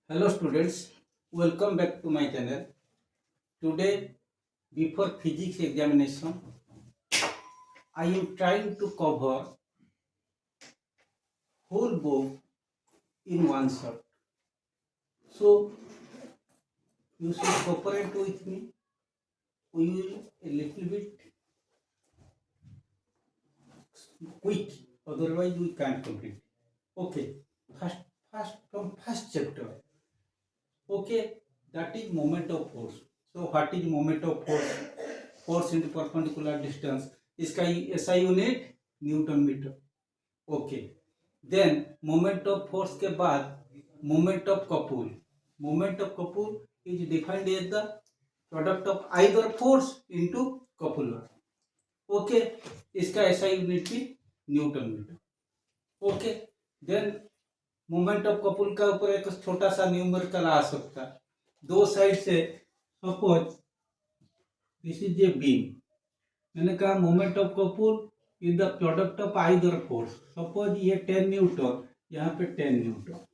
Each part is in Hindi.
Hello students, welcome back to my channel. Today, before physics examination, I am trying to cover whole book in one shot. So, you should cooperate with me. We will a little bit quick, otherwise we can't complete. Okay, first chapter. Okay, that is moment of force. So, what is moment of force? Force into perpendicular distance. इसका SI unit newton metre. Okay, then moment of force के बाद moment of couple. Moment of couple is defined as the product of either force into coupler. Okay, इसका ऐसा यूनिट भी newton metre. Okay, then moment of couple का ऊपर एक छोटा सा न्यूमेरिकल आ सकता है. दो साइड से suppose this is a beam. मैंने कहा moment of couple is the product of either force. Suppose ये 10 न्यूटन, यहाँ पे 10 newton.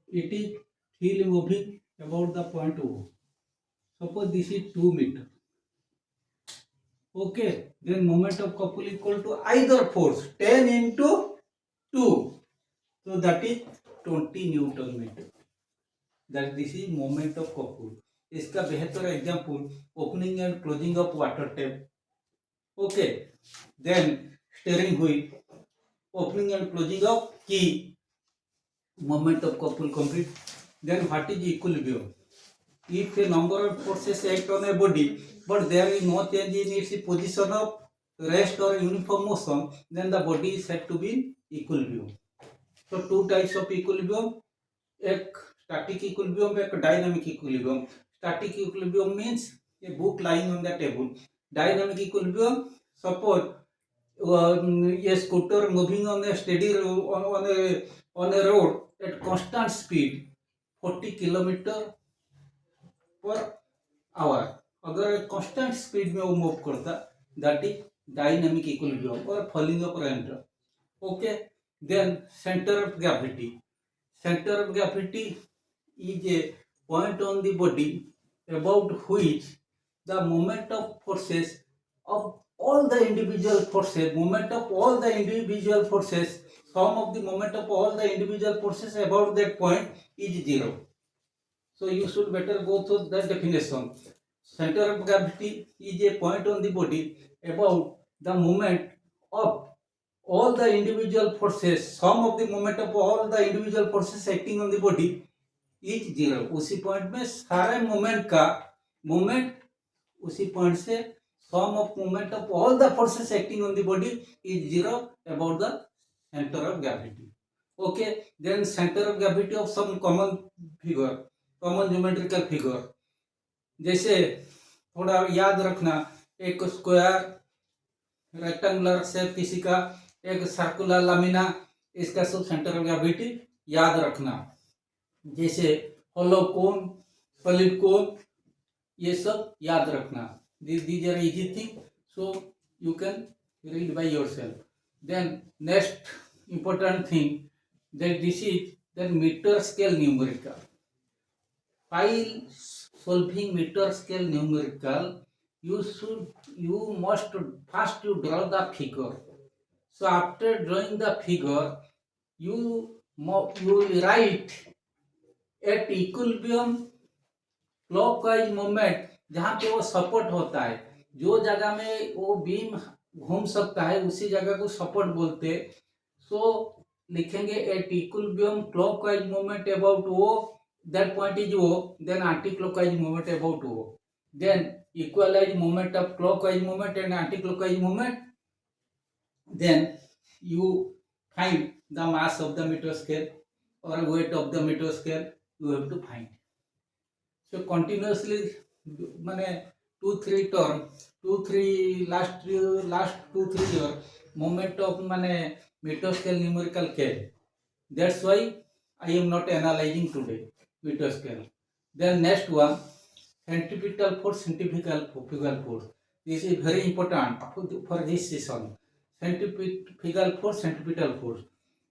It is feel moving about the point O. Suppose this is 2 metre. Okay, then moment of couple equal to either force 10 into 2. So that is 20 newton metre. That this is moment of couple. इसका बेहतर example opening and closing of water tap. Okay, then steering wheel, opening and closing of key, moment of couple complete. Then what is equilibrium? If a number of forces act on a body, but there is no change in its position of rest or uniform motion, then the body is said to be in equilibrium. So two types of equilibrium, एक static equilibrium, एक dynamic equilibrium. Static equilibrium means a book lying on the table. Dynamic equilibrium, suppose a scooter moving on a steady on a road at constant speed 40 kilometre per hour. अगर कांस्टेंट स्पीड में वो मूव करता, दैट इज डायनामिक इक्विलिब्रियम और falling of rent. Okay, then centre of gravity. Center of gravity is a point on the body about which the moment of forces of all the individual forces, sum of the moment of all the individual forces about that point is 0. So you should better go through the definition. Center of gravity is a point on the body about the moment of all the individual forces, sum of the moment of all the individual forces acting on the body is 0. उसी पॉइंट में सारे मोमेंट का मोमेंट उसी पॉइंट से sum of moment of all the forces acting on the body is 0 about the center of gravity. Okay, then center of gravity of some common figure, common geometrical figure. जैसे थोड़ा याद रखना, एक स्क्वायर रेक्टेंगुलर शेप किसी का, एक सर्कुलर लामिना, इसका सब सेंटर ऑफ ग्रेविटी याद रखना. जैसे होलो कोन, सॉलिड कोन, ये सब याद रखना. These are easy things, so you can read by yourself. Then next important thing, that this is the meter scale numerical. While solving meter scale numerical, you must first you draw the figure. So after drawing the figure, you will write at equilibrium clockwise moment जहाँ पे वो सपोर्ट होता है. जो जगह में वो बीम घूम सकता है उसी जगह को सपोर्ट बोलते. सो लिखेंगे at equilibrium clockwise moment about O, that point is O. Then anti clockwise moment about O. Then equalise moment of clockwise moment and anti clockwise moment. Then you find the mass of the meter scale or weight of the meter scale you have to find. So continuously माने 2-3 term, 2-3 last 2-3 year moment of माने meter scale numerical came. That's why I am not analyzing today meter scale. Then next one, centripetal force, centrifugal force. This is very important for this session. Centrifugal force, centripetal force.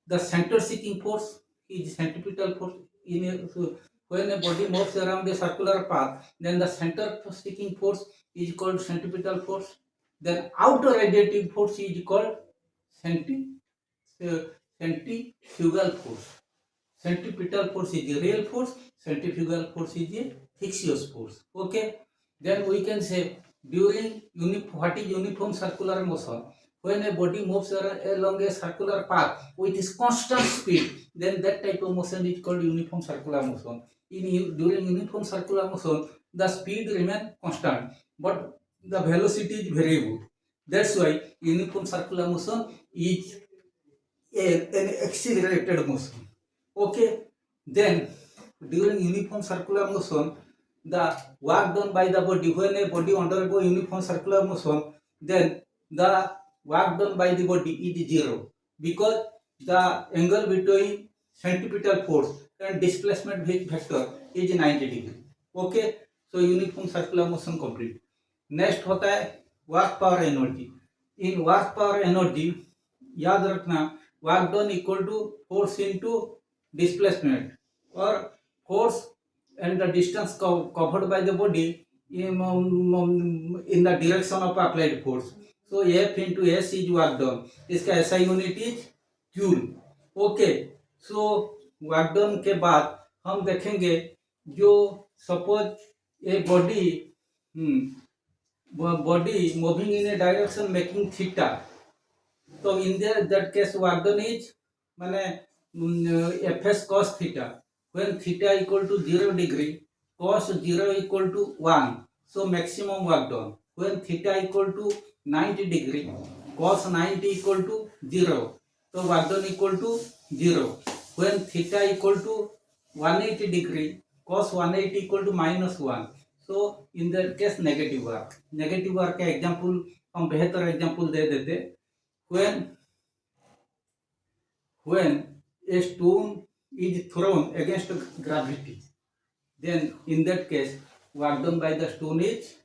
The center seeking force is centripetal force. In when a body moves around a circular path, then the center sticking force is called centripetal force. Then outer radiating force is called centrifugal force. Centripetal force is a real force, centrifugal force is a fictitious force. Okay. Then we can say during what is uniform circular motion? When a body moves along a circular path with its constant speed, then that type of motion is called uniform circular motion. During uniform circular motion, the speed remains constant, but the velocity is variable. That's why uniform circular motion is an accelerated motion. Okay. Then during uniform circular motion, the work done by the body, when a body undergo uniform circular motion, then the work done by the body is zero, because the angle between centripetal force and displacement vector is 90 degree. Okay. So uniform circular motion complete. Next होता है work power energy. In work power energy याद रखना, work done equal to force into displacement, और force and the distance covered by the body in the direction of applied force. So F into S is work done. इसका SI unit is joule. Okay. So work done के बाद हम देखेंगे, जो suppose A body moving in a direction making theta, so in that case work done is fs cos theta. When theta equal to 0 degree, cos 0 equal to 1, so maximum work done. When theta equal to 90 degree, cos 90 equal to 0, so work done equal to 0. When theta equal to 180 degree, cos 180 equal to -1, so in that case negative work. Negative work का एग्जाम्पल हम बेहतर एग्जाम्पल दे देते. when a stone is thrown against gravity, then in that case work done by the stone is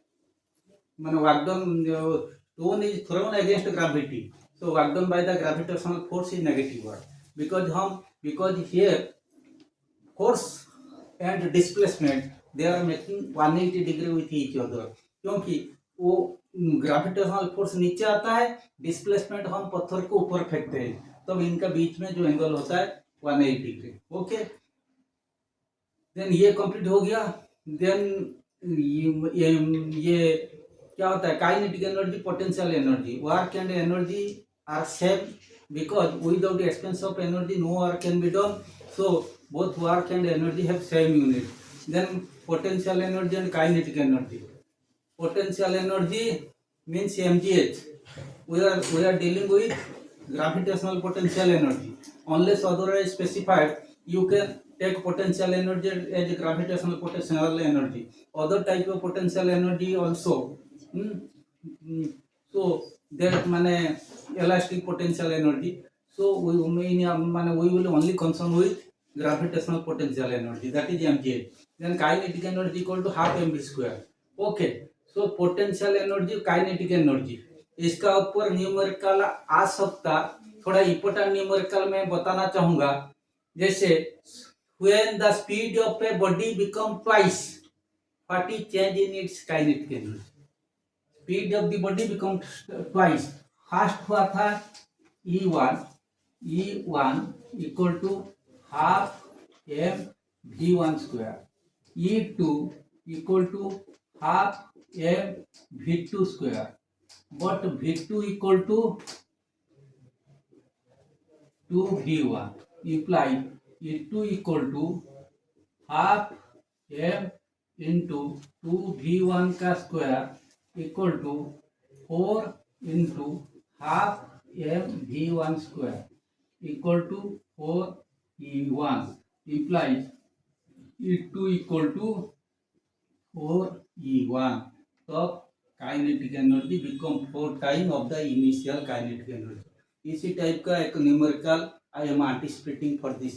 stone is thrown against gravity, so work done by the gravitational force is negative work, because here force and displacement they are making 180 degree with each other, क्योंकि वो ग्रेविटेशनल फोर्स नीचे आता है, डिस्प्लेसमेंट हम पत्थर को ऊपर फेंकते हैं, तब इनका बीच में जो एंगल होता है 180 डिग्री. ओके. देन ये कंप्लीट हो गया. देन ये क्या होता है, kinetic energy, potential energy. Work and energy are same, because without expense of energy no work can be done, so both work and energy have same unit. Then potential energy and kinetic energy. Potential energy means mgh. We are dealing with gravitational potential energy. Unless otherwise specified, you can take potential energy as gravitational potential energy. Other type of potential energy also. So there माने elastic potential energy. So we will only concern with gravitational potential energy. That is mgh. Then kinetic energy equal to half mv square. Okay. So potential energy, kinetic energy, इसका ऊपर न्यूमेरिकल आ सकता. थोड़ा इंपोर्टेंट न्यूमेरिकल में बताना चाहूंगा. जैसे when the speed of a body become twice, what is change in its kinetic energy. Speed of the body become twice. First हुआ था E1 equal to half m v1 square. E2 equal to half m v2 square, but v2 equal to 2v1, imply E2 equal to half m into 2v1 का square equal to 4 into half m v1 square equal to 4e1, implies E2 equal to 4e1. तो kinetic energy become 4 time of the initial kinetic energy. इसी टाइप का एक numerical I am anticipating for this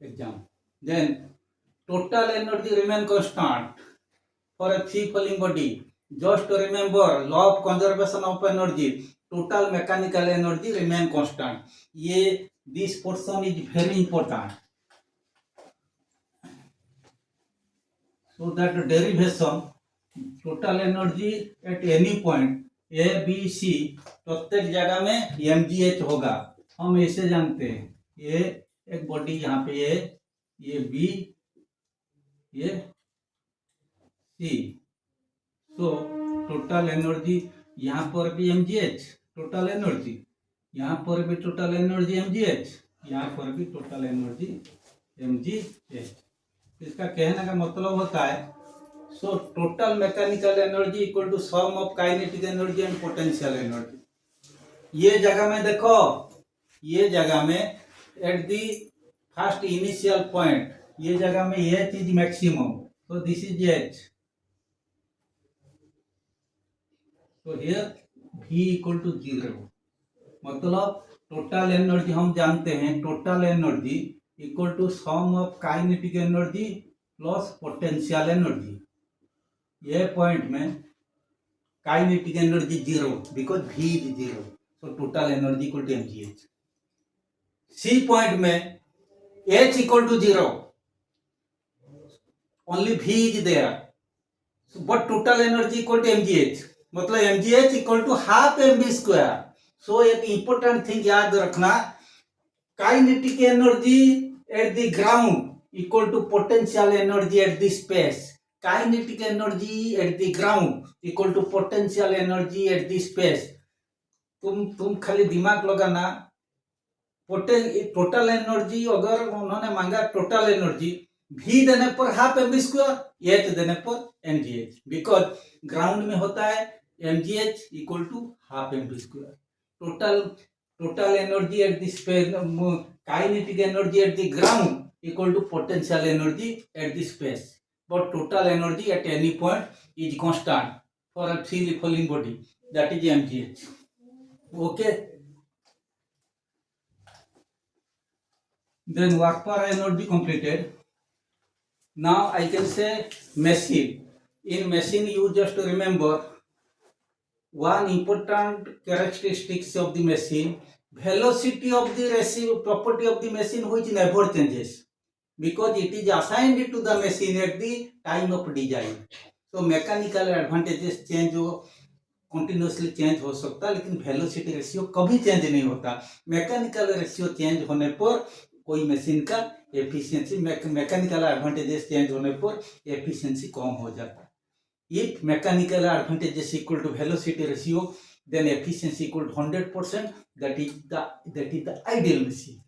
exam. Then total energy remain constant for a free falling body. Just remember law of conservation of energy. Total mechanical energy remain constant. ये this portion is very important. So that derivation total energy at any point A B C प्रत्येक जगह में mgh होगा, हम ऐसे जानते हैं। ये एक बॉडी यहाँ पे ये B ये C, तो टोटल एनर्जी यहाँ पर भी mgh टोटल एनर्जी, यहाँ पर भी टोटल एनर्जी mgh, यहाँ पर भी टोटल एनर्जी mgh। इसका कहने का मतलब होता है so total mechanical energy equal to sum of kinetic energy and potential energy. ये जगह में देखो, ये जगह में at the first initial point ये जगह में H इज मैक्सिमम, तो दिस इज H, तो हियर V इक्वल टू 0। मतलब टोटल एनर्जी हम जानते हैं, total energy equal to sum of kinetic energy plus potential energy. ये पॉइंट में kinetic energy 0 because V is 0, so total energy equal to mgh। C point में H equal to 0, only V is there, so but total energy equal to mgh, मतलब mgh equal to half mv square। so एक important thing याद रखना, kinetic energy at the ground equal to potential energy at the space, kinetic energy at the ground equal to potential energy at the space. तुम खाली दिमाग लगाना, टोटल एनर्जी अगर उन्होंने मांगा टोटल एनर्जी, V देने पर हाफ mv स्क्वायर, H देने पर mgh, बिकॉज ग्राउंड में होता है mgh equal to half mv square. Total energy at the space, kinetic energy at the ground equal to potential energy at the space, but total energy at any point is constant for a free falling body, that is mgh। okay, then work per energy completed। now I can say machine, in machine you just remember one important characteristics of the machine, velocity of the receive property of the machine which never changes because it is assigned to the machine at the time of design। so mechanical advantages change हो, continuously change हो सकता है, लेकिन velocity ratio कभी change नहीं होता। मैकेनिकल रेशियो चेंज होने पर कोई मशीन का एफिशिएंसी, मैकेनिकल एडवांटेजेस चेंज होने पर एफिशिएंसी कम हो जाता है। If mechanical advantages equal to velocity ratio then efficiency equal to 100%, that is the ideal machine।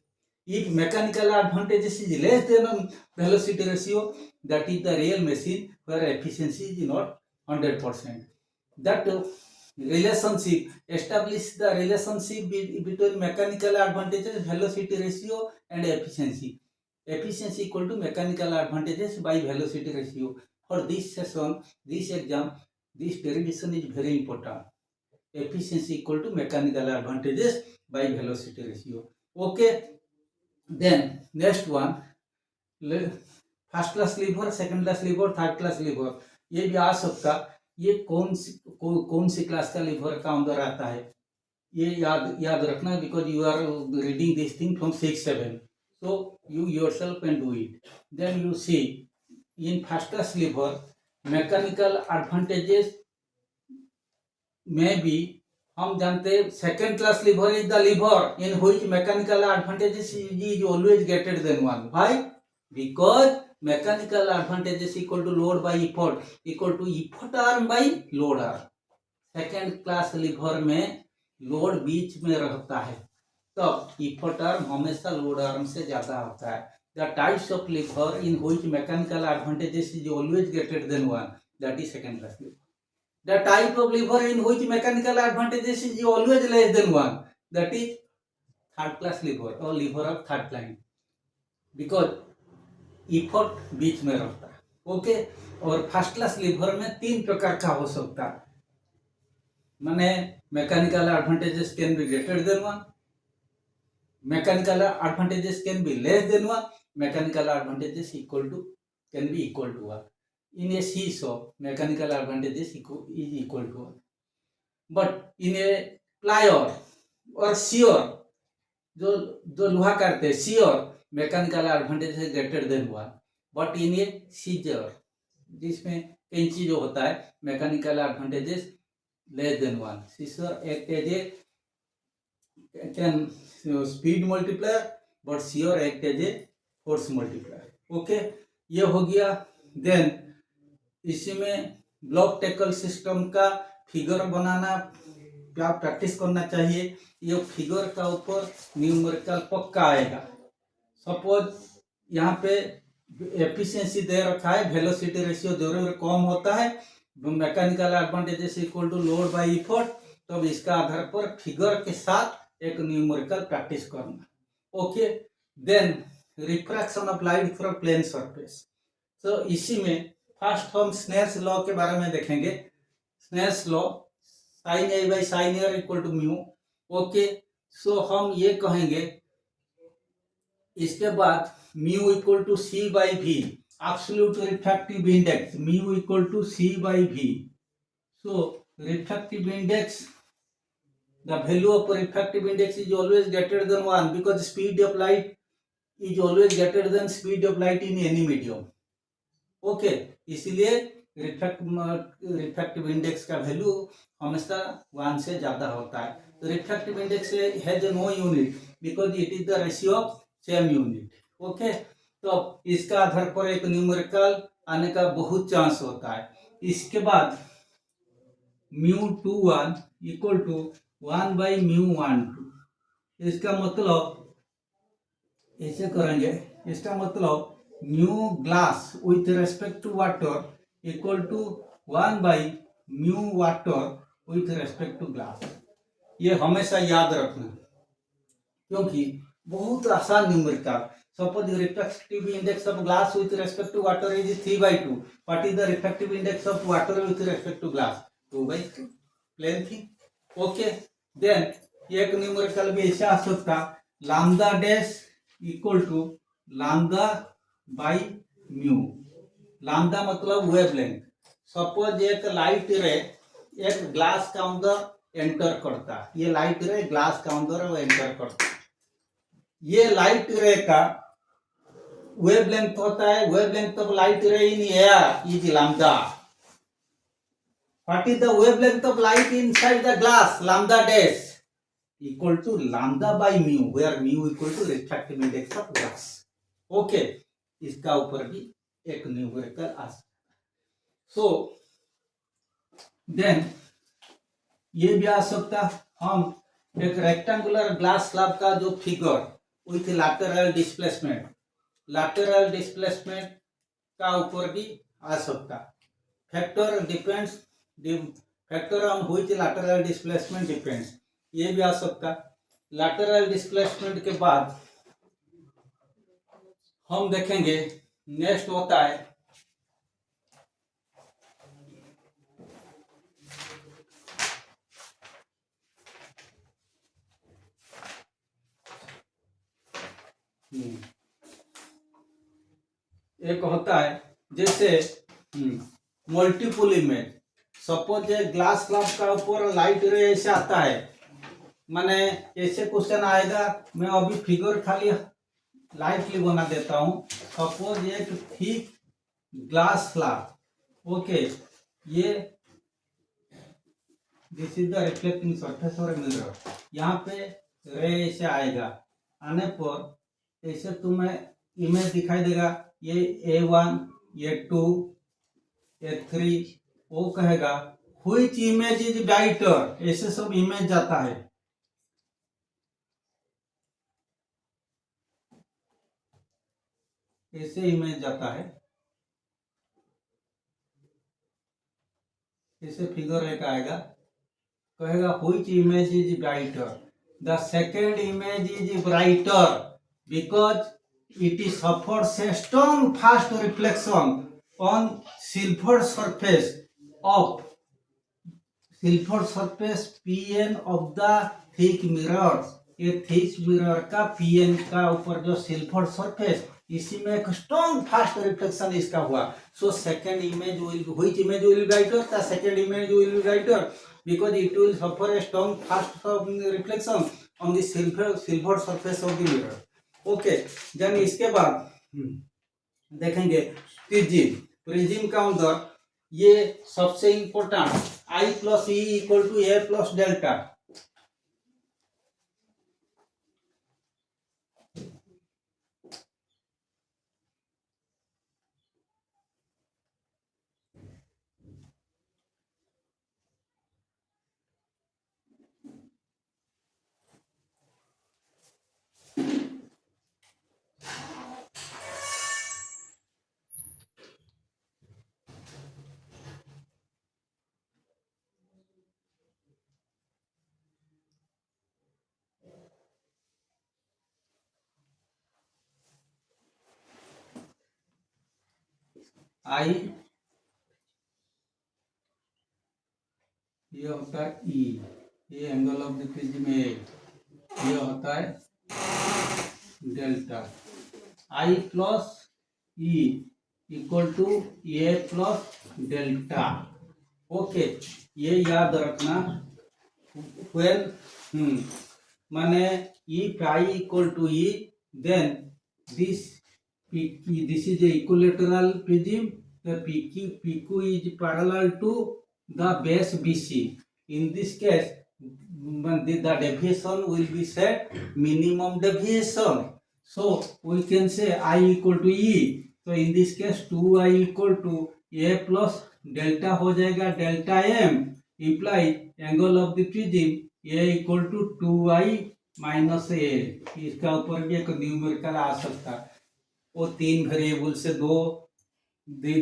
if mechanical advantages is less than velocity ratio, that is the real machine where efficiency is not 100%। that relationship, establish the relationship between mechanical advantages, velocity ratio and efficiency। efficiency equal to mechanical advantages by velocity ratio। for this session, this exam, this derivation is very important। efficiency equal to mechanical advantages by velocity ratio। okay, then next one, first class lever, second class lever, third class lever, ये भी आ सकता। ये कौन सी क्लास का लीवर का अंदर आता है ये याद रखना, because you are reading this thing from 6-7, so you yourself can do it। then you see in first class liver mechanical advantages में भी हम जानते हैं second class lever is the lever in which mechanical advantages is always greater than 1। Why? Because mechanical advantages equal to load by effort equal to effort arm by load arm. Second class lever में लोड बीच में रहता है, तब इफर्ट आर्म हमेशा लोड आर्म से ज्यादा होता है। The types of lever in which mechanical advantages is always greater than 1, that is second class liver. The type of liver in which mechanical advantages is always less than 1, that is third class liver or liver of third line, because effort बीच में रहता है। ओके, और फर्स्ट क्लास लिवर में 3 प्रकार का हो सकता है, माने mechanical advantages can be greater than 1, mechanical advantages can be less than 1, mechanical advantages equal to can be equal to 1। in a seesaw mechanical advantages is equal to 1, but in a plier or shear, जो लोहा करते हैं shear, mechanical advantage is greater than 1, but in a scissor जिसमें कैंची जो होता है mechanical advantages less than 1. Scissor act as a speed multiplier but scissor act as a force multiplier. Okay, ये हो गया. देन इसी में ब्लॉक टैकल सिस्टम का फिगर बनाना क्या प्रैक्टिस करना चाहिए. ये फिगर का ऊपर न्यूमेरिकल पक्का आएगा. सपोज यहाँ पे एफिशिएंसी दे रखा है, वेलोसिटी रेशियो जरूर कम होता है, mechanical advantages equal to load by effort. तो इसका आधार पर फिगर के साथ एक न्यूमेरिकल प्रैक्टिस करना. Okay, then refraction of light from plane surface. तो इसी में फर्स्ट हम स्नेल्स लॉ के बारे में देखेंगे. Snell's law sine A by sine A equal to mu. Okay, so हम ये कहेंगे इसके बाद mu equal to C by V, absolute refractive index mu equal to C by V. So refractive index, the value of refractive index is always greater than 1 because speed of light is always greater than speed of light in any medium. Okay, इसलिए रिफ्रैक्टिव इंडेक्स का वैल्यू हमेशा 1 से ज्यादा होता है. Refractive index has no unit because it is the ratio of same unit. Okay, तो इसका आधार पर एक न्यूमेरिकल आने का बहुत चांस होता है. इसके बाद mu 21 equal to 1 by mu 12. इसका मतलब ऐसे करेंगे, इसका मतलब mu glass with respect to water equal to 1 by mu water with respect to glass. ये हमेशा याद रखना क्योंकि बहुत आसान numerical. Suppose refractive index of glass with respect to water is 3/2. What is the refractive index of water with respect to glass? 2/3. Plain thing. Okay, then एक न्यूमेरिकल भी ऐसा आ सकता, lambda dash equal to lambda by mu. Lambda मतलब वेवलेंथ. सपोज एक लाइट रे एक ग्लास का अंदर एंटर करता, ये लाइट रे ग्लास का अंदर एंटर करता, ये लाइट रे का वेवलेंथ होता है. वेवलेंथ ऑफ लाइट रे in air is lambda. What is the wavelength of light inside the glass? Lambda dash equal to lambda by mu, where mu equal to refractive index of glass. Okay, इसका ऊपर भी एक न्यूमेरिकल आ सकता है. So then ये भी आ सकता, हम एक रेक्टेंगुलर ग्लास स्लैब का जो figure with lateral displacement, lateral displacement का ऊपर भी आ सकता. Factor depends, factor on which lateral displacement depends, ये भी आ सकता. लैटरल डिस्प्लेसमेंट के बाद हम देखेंगे नेक्स्ट होता है एक होता है जैसे multiple image. Suppose glass slab का ऊपर लाइट रे ऐसे आता है, माने ऐसे क्वेश्चन आएगा. मैं अभी फिगर खाली लाइटली बना देता हूं. सपोज एक थिक ग्लास स्लैब. ओके, ये this is the reflecting surface और मिरर. यहाँ पे रे ऐसे आएगा, आने पर ऐसे तुम्हें इमेज दिखाई देगा. ये A1, A2, A3. वो कहेगा व्हिच इमेज इज ब्राइटर, ऐसे सब इमेज जाता है. ऐसे इमेज जाता है, ऐसे फिगर एक आएगा, कहेगा which image is brighter. The second image is brighter because it is suffers a strong fast reflection on silver surface pn of the thick mirrors. ये थिक मिरर का pn का ऊपर जो सिल्वर सरफेस, इसी में एक स्ट्रॉन्ग फास्ट रिफ्लेक्शन इसका हुआ. So second image will, which image will be brighter? The second image will be brighter because it will suffer a strong fast reflection on the silver surface of the mirror. Okay, then इसके बाद देखेंगे त्रिज्यीय. प्रिज्म का अंदर ये सबसे important I plus E equal to A plus delta. I ये होता है ई, ये angle of the prism A, ये होता है delta. I plus E equal to A plus delta. Okay, ये याद रखना। वेल माने if I equal to E, then this is a equilateral prism. The PQ is parallel to the base BC. In this case, the deviation will be set minimum deviation. So we can say I equal to E. So in this case 2I equal to A plus delta हो जाएगा, delta M imply angle of the prism A equal to 2I minus A. इसका ऊपर भी एक न्यूमेरिकल आ सकता है। वो तीन वेरिएबल से दो दे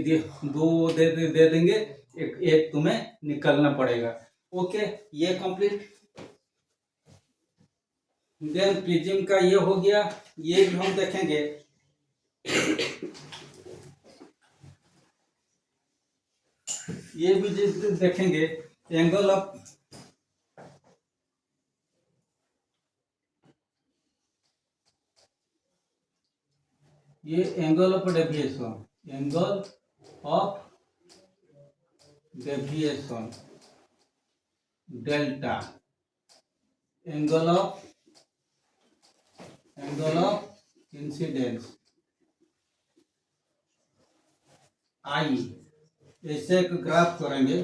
देंगे, एक तुम्हें निकलना पड़ेगा। ओके, ये कंप्लीट। देन प्रिज्म का ये हो गया, ये भी हम देखेंगे। ये भी देखेंगे एंगल ऑफ ये angle of deviation, angle of deviation delta, angle of incidence I. ऐसे एक ग्राफ करेंगे।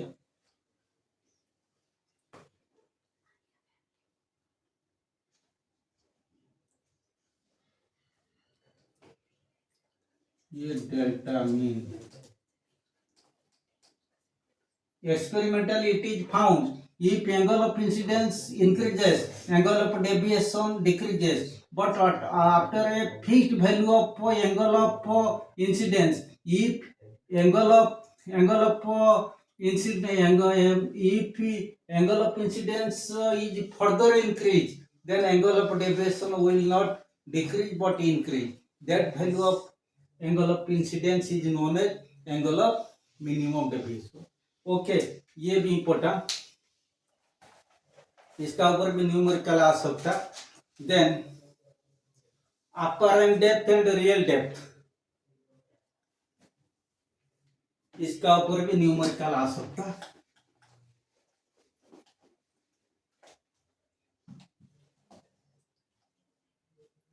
ये delta mean. Experimentally, it is found if angle of incidence increases, angle of deviation decreases. But after a fixed value of angle of incidence, if angle of incidence if angle of incidence is further increased, then angle of deviation will not decrease but increase. That value of angle of incidence is known as angle of minimum deviation. Okay, ये भी इम्पोर्टेंट, इसका ऊपर भी न्यूमेरिकल आ सकता। Then apparent depth and real depth, इसका ऊपर भी न्यूमेरिकल आ सकता।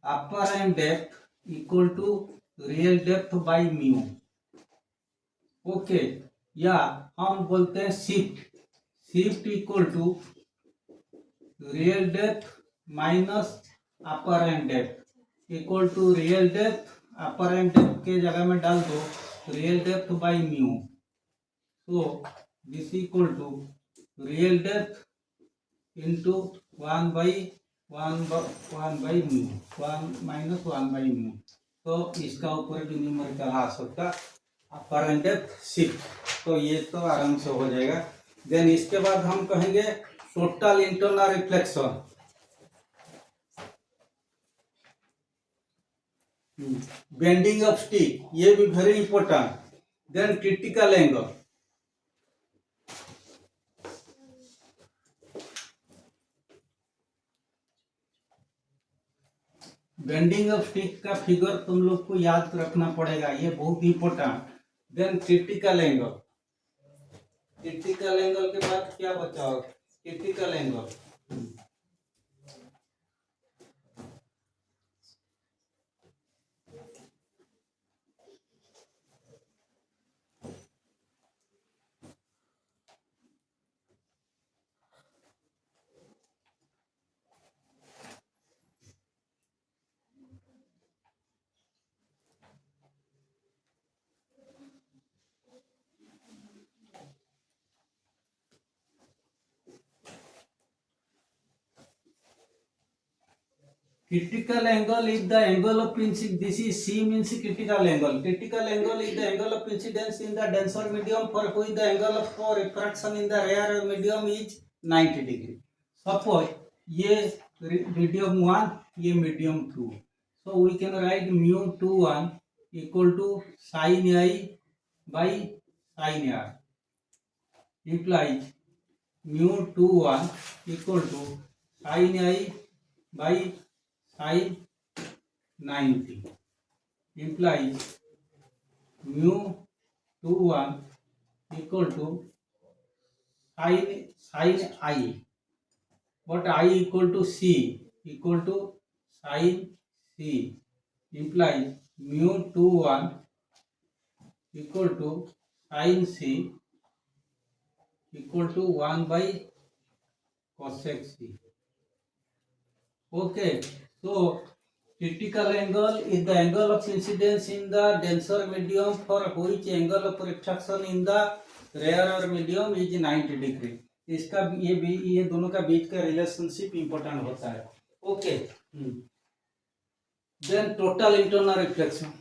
Apparent depth equal to real depth by mu. Okay, या हम बोलते हैं shift equal to real depth minus apparent depth equal to real depth, apparent depth के जगह में डाल दो real depth by mu. So this equal to real depth into 1 by mu, 1 minus 1 by mu. तो इसका ऊपर भी न्यूमेरिकल आ सकता, अपर एंड डेप्थ शिफ्ट। तो ये तो आराम से हो जाएगा। देन इसके बाद हम कहेंगे total internal reflection, bending of stick, ये भी very important. Then critical angle, bending of stick का फिगर तुम लोग को याद रखना पड़ेगा, ये बहुत important. Then critical angle, critical angle के बाद क्या बचा? Critical angle, Critical angle is the angle of incidence. This is C means critical angle. Critical angle is the angle of incidence in the denser medium for which the angle of refraction in the rarer medium is 90 degree. Suppose ये medium 1, ये medium 2. So we can write mu 21 equal to sin I by sin R. Implies mu 21 equal to sin I by sin 90 implies mu 21 equal to sin I, but I equal to C equal to sin C implies mu 21 equal to sin C equal to 1 by cosec C. Okay, so critical angle is the angle of incidence in the denser medium for which angle of refraction in the rarer medium is 90 degree. इसका ये दोनों का बीच का रिलेशनशिप इंपॉर्टेंट होता है. Okay, then total internal reflection.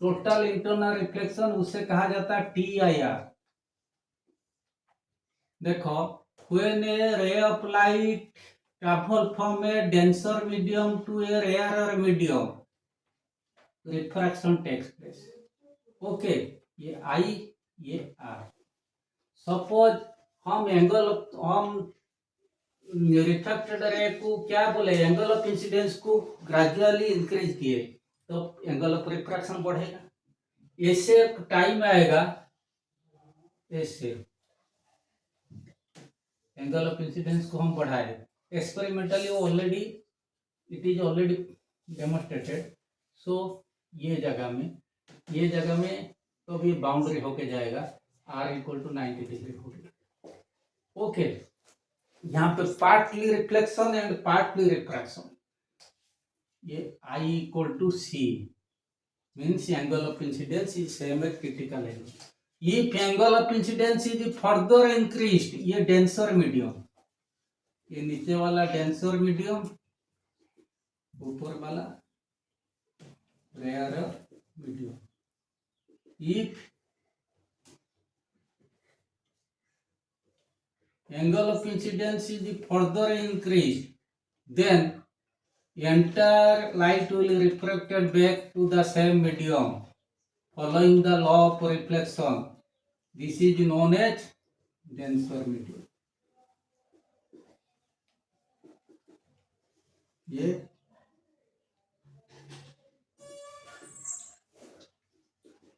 Total internal reflection उसे कहा जाता है TIR. देखो, when a ray of light travel from a denser medium to a rarer medium, refraction takes place. Okay, ये I, ये R. Suppose हम रिफ्रैक्टेड रे को क्या बोले, एंगल ऑफ इंसिडेंस को ग्रेजुअली इंक्रीज किए तो एंगल ऑफ रिफ्रैक्शन बढ़ेगा. ऐसे टाइम आएगा, ऐसे एंगल ऑफ इंसिडेंस को हम बढ़ाए. Experimentally already it is already demonstrated. So ये जगह में तो भी बाउंड्री होके जाएगा R इक्वल टू 90 डिग्री होगी. ओके, यहाँ पे partly reflection and partly refraction. ये I equal to C means angle of incidence is same as critical angle. If angle of incidence is further increased, ये denser medium, ये नीचे वाला denser medium, ऊपर वाला rarer medium. If angle of incidence is further increased, then entire light will be refracted back to the same medium following the law of reflection. This is known as denser medium.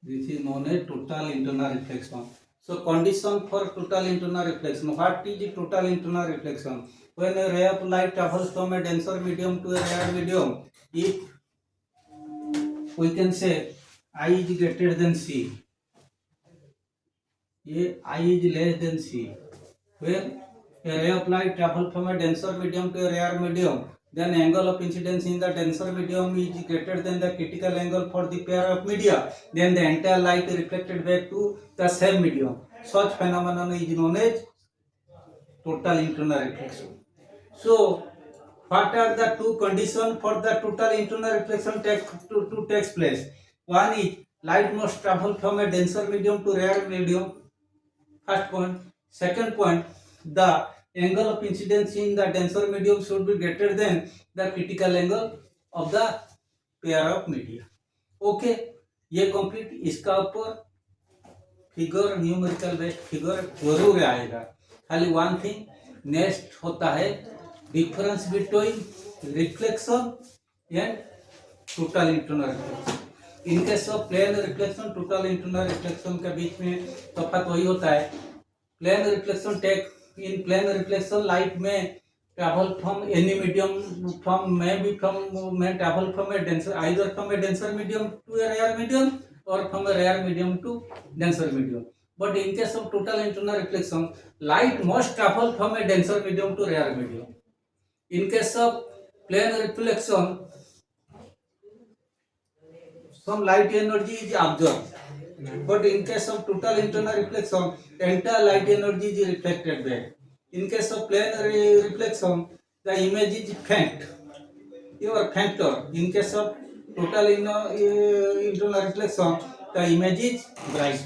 This is known as total internal reflection. So condition for total internal reflection. What is the total internal reflection? When a ray of light travels from a denser medium to a rarer medium, if we can say I is greater than C, I is less than C. When a ray of light travels from a denser medium to a rarer medium, then angle of incidence in the denser medium is greater than the critical angle for the pair of media. Then the entire light is reflected back to the same medium. Such phenomenon is known as total internal reflection. So, what are the two conditions for the total internal reflection to take place? One is light must travel from a denser medium to rarer medium. First point. Second point, the angle of incidence in the denser medium should be greater than the critical angle of the pair of media. Okay, ये कंप्लीट. इसका ऊपर फिगर न्यूमेरिकल बेस्ड फिगर जरूर आएगा. खाली वन थिंग नेक्स्ट होता है difference between reflection and total internal reflection. In case of plane reflection, total internal reflection के बीच में तफावत वही होता है. Plane reflection in plane reflection light may travel from any medium, may travel from a denser, either from a denser medium to a rarer medium or from a rarer medium to denser medium. But in case of total internal reflection, light must travel from a denser medium to rarer medium. In case of plane reflection, some light energy is absorbed. But in case of total internal reflection, entire light energy is reflected back. In case of plane reflection, the image is faint. Your factor. In case of total internal reflection, the image is bright.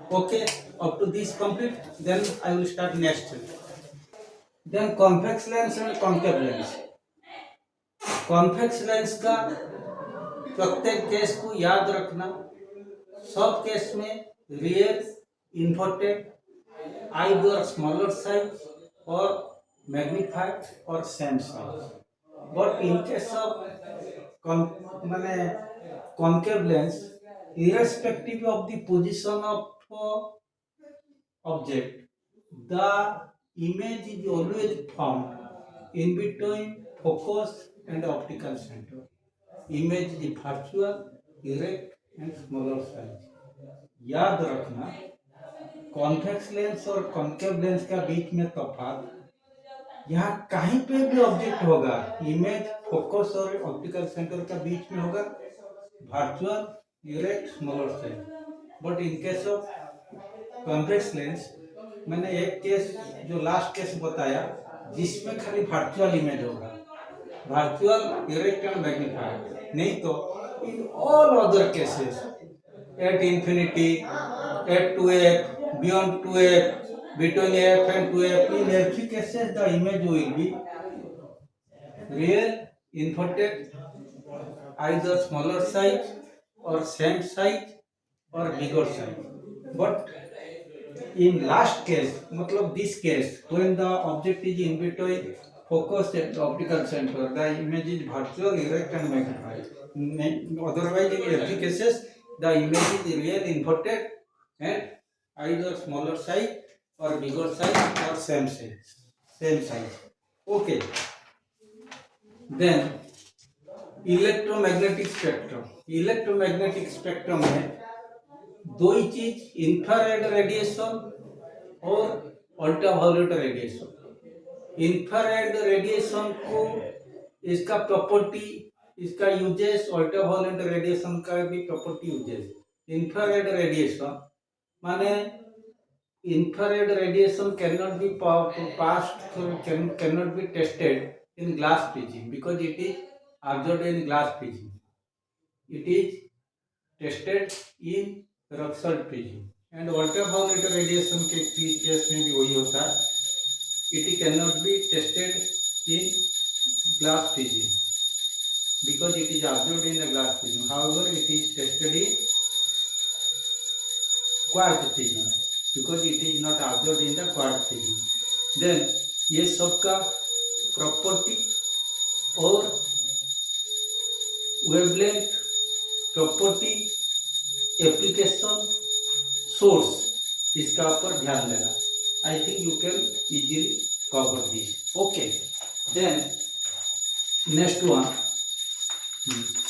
Okay, up to this complete. Then I will start next. Then convex lens and concave lens. Convex lens का प्रत्येक केस को याद रखना, सब केस में real inverted either smaller size और मैग्निफाइड और same size. But in case of माने concave lens, irrespective of the position of object, the image is always found in between focus and optical center. Image is virtual, erect and smaller size. याद रखना, कॉन्वेक्स लेंस और कॉन्केव लेंस का बीच में तफात, यहाँ कहीं पे भी ऑब्जेक्ट होगा, इमेज फोकस और ऑप्टिकल सेंटर का बीच में होगा virtual, erect, smaller size. But in case of convex lens, मैंने एक केस जो लास्ट केस बताया जिसमें खाली वर्चुअल इमेज होगा, वर्चुअल, इरेक्ट एंड मैग्निफाइड. नहीं तो in all other cases at infinity, at 2f, beyond 2f, between f and 2f, in every cases the image will be real, inverted, either smaller size or same size or bigger size. But in last case, मतलब this case, when the object is in between focus and optical center, the image is virtual, erect and magnified. Otherwise, in every cases, the image is real, inverted and either smaller size or bigger size or same size. Same size. Okay. Then electromagnetic spectrum. Electromagnetic spectrum में दो ही चीज, इंफ्रारेड रेडिएशन और अल्ट्रावायोलेट रेडिएशन. इंफ्रारेड रेडिएशन को इसका प्रॉपर्टी, इसका यूजेस, अल्ट्रावायोलेट रेडिएशन का भी प्रॉपर्टी यूजेस. इंफ्रारेड रेडिएशन माने infrared radiation cannot be passed, cannot be tested in glass prism because it is absorbed in glass prism. It is tested in Russell prism. And ultraviolet radiation के केस में भी वही होता है. It cannot be tested in glass prism because it is absorbed in the glass prism. However, it is tested in quartz prism because it is not absorbed in the quartz prism. Then ये सबका प्रॉपर्टी और वेवलेंथ, प्रॉपर्टी, एप्लीकेशन, सोर्स, इसका ऊपर ध्यान देना. I think you can easily cover this. Okay. Then next one,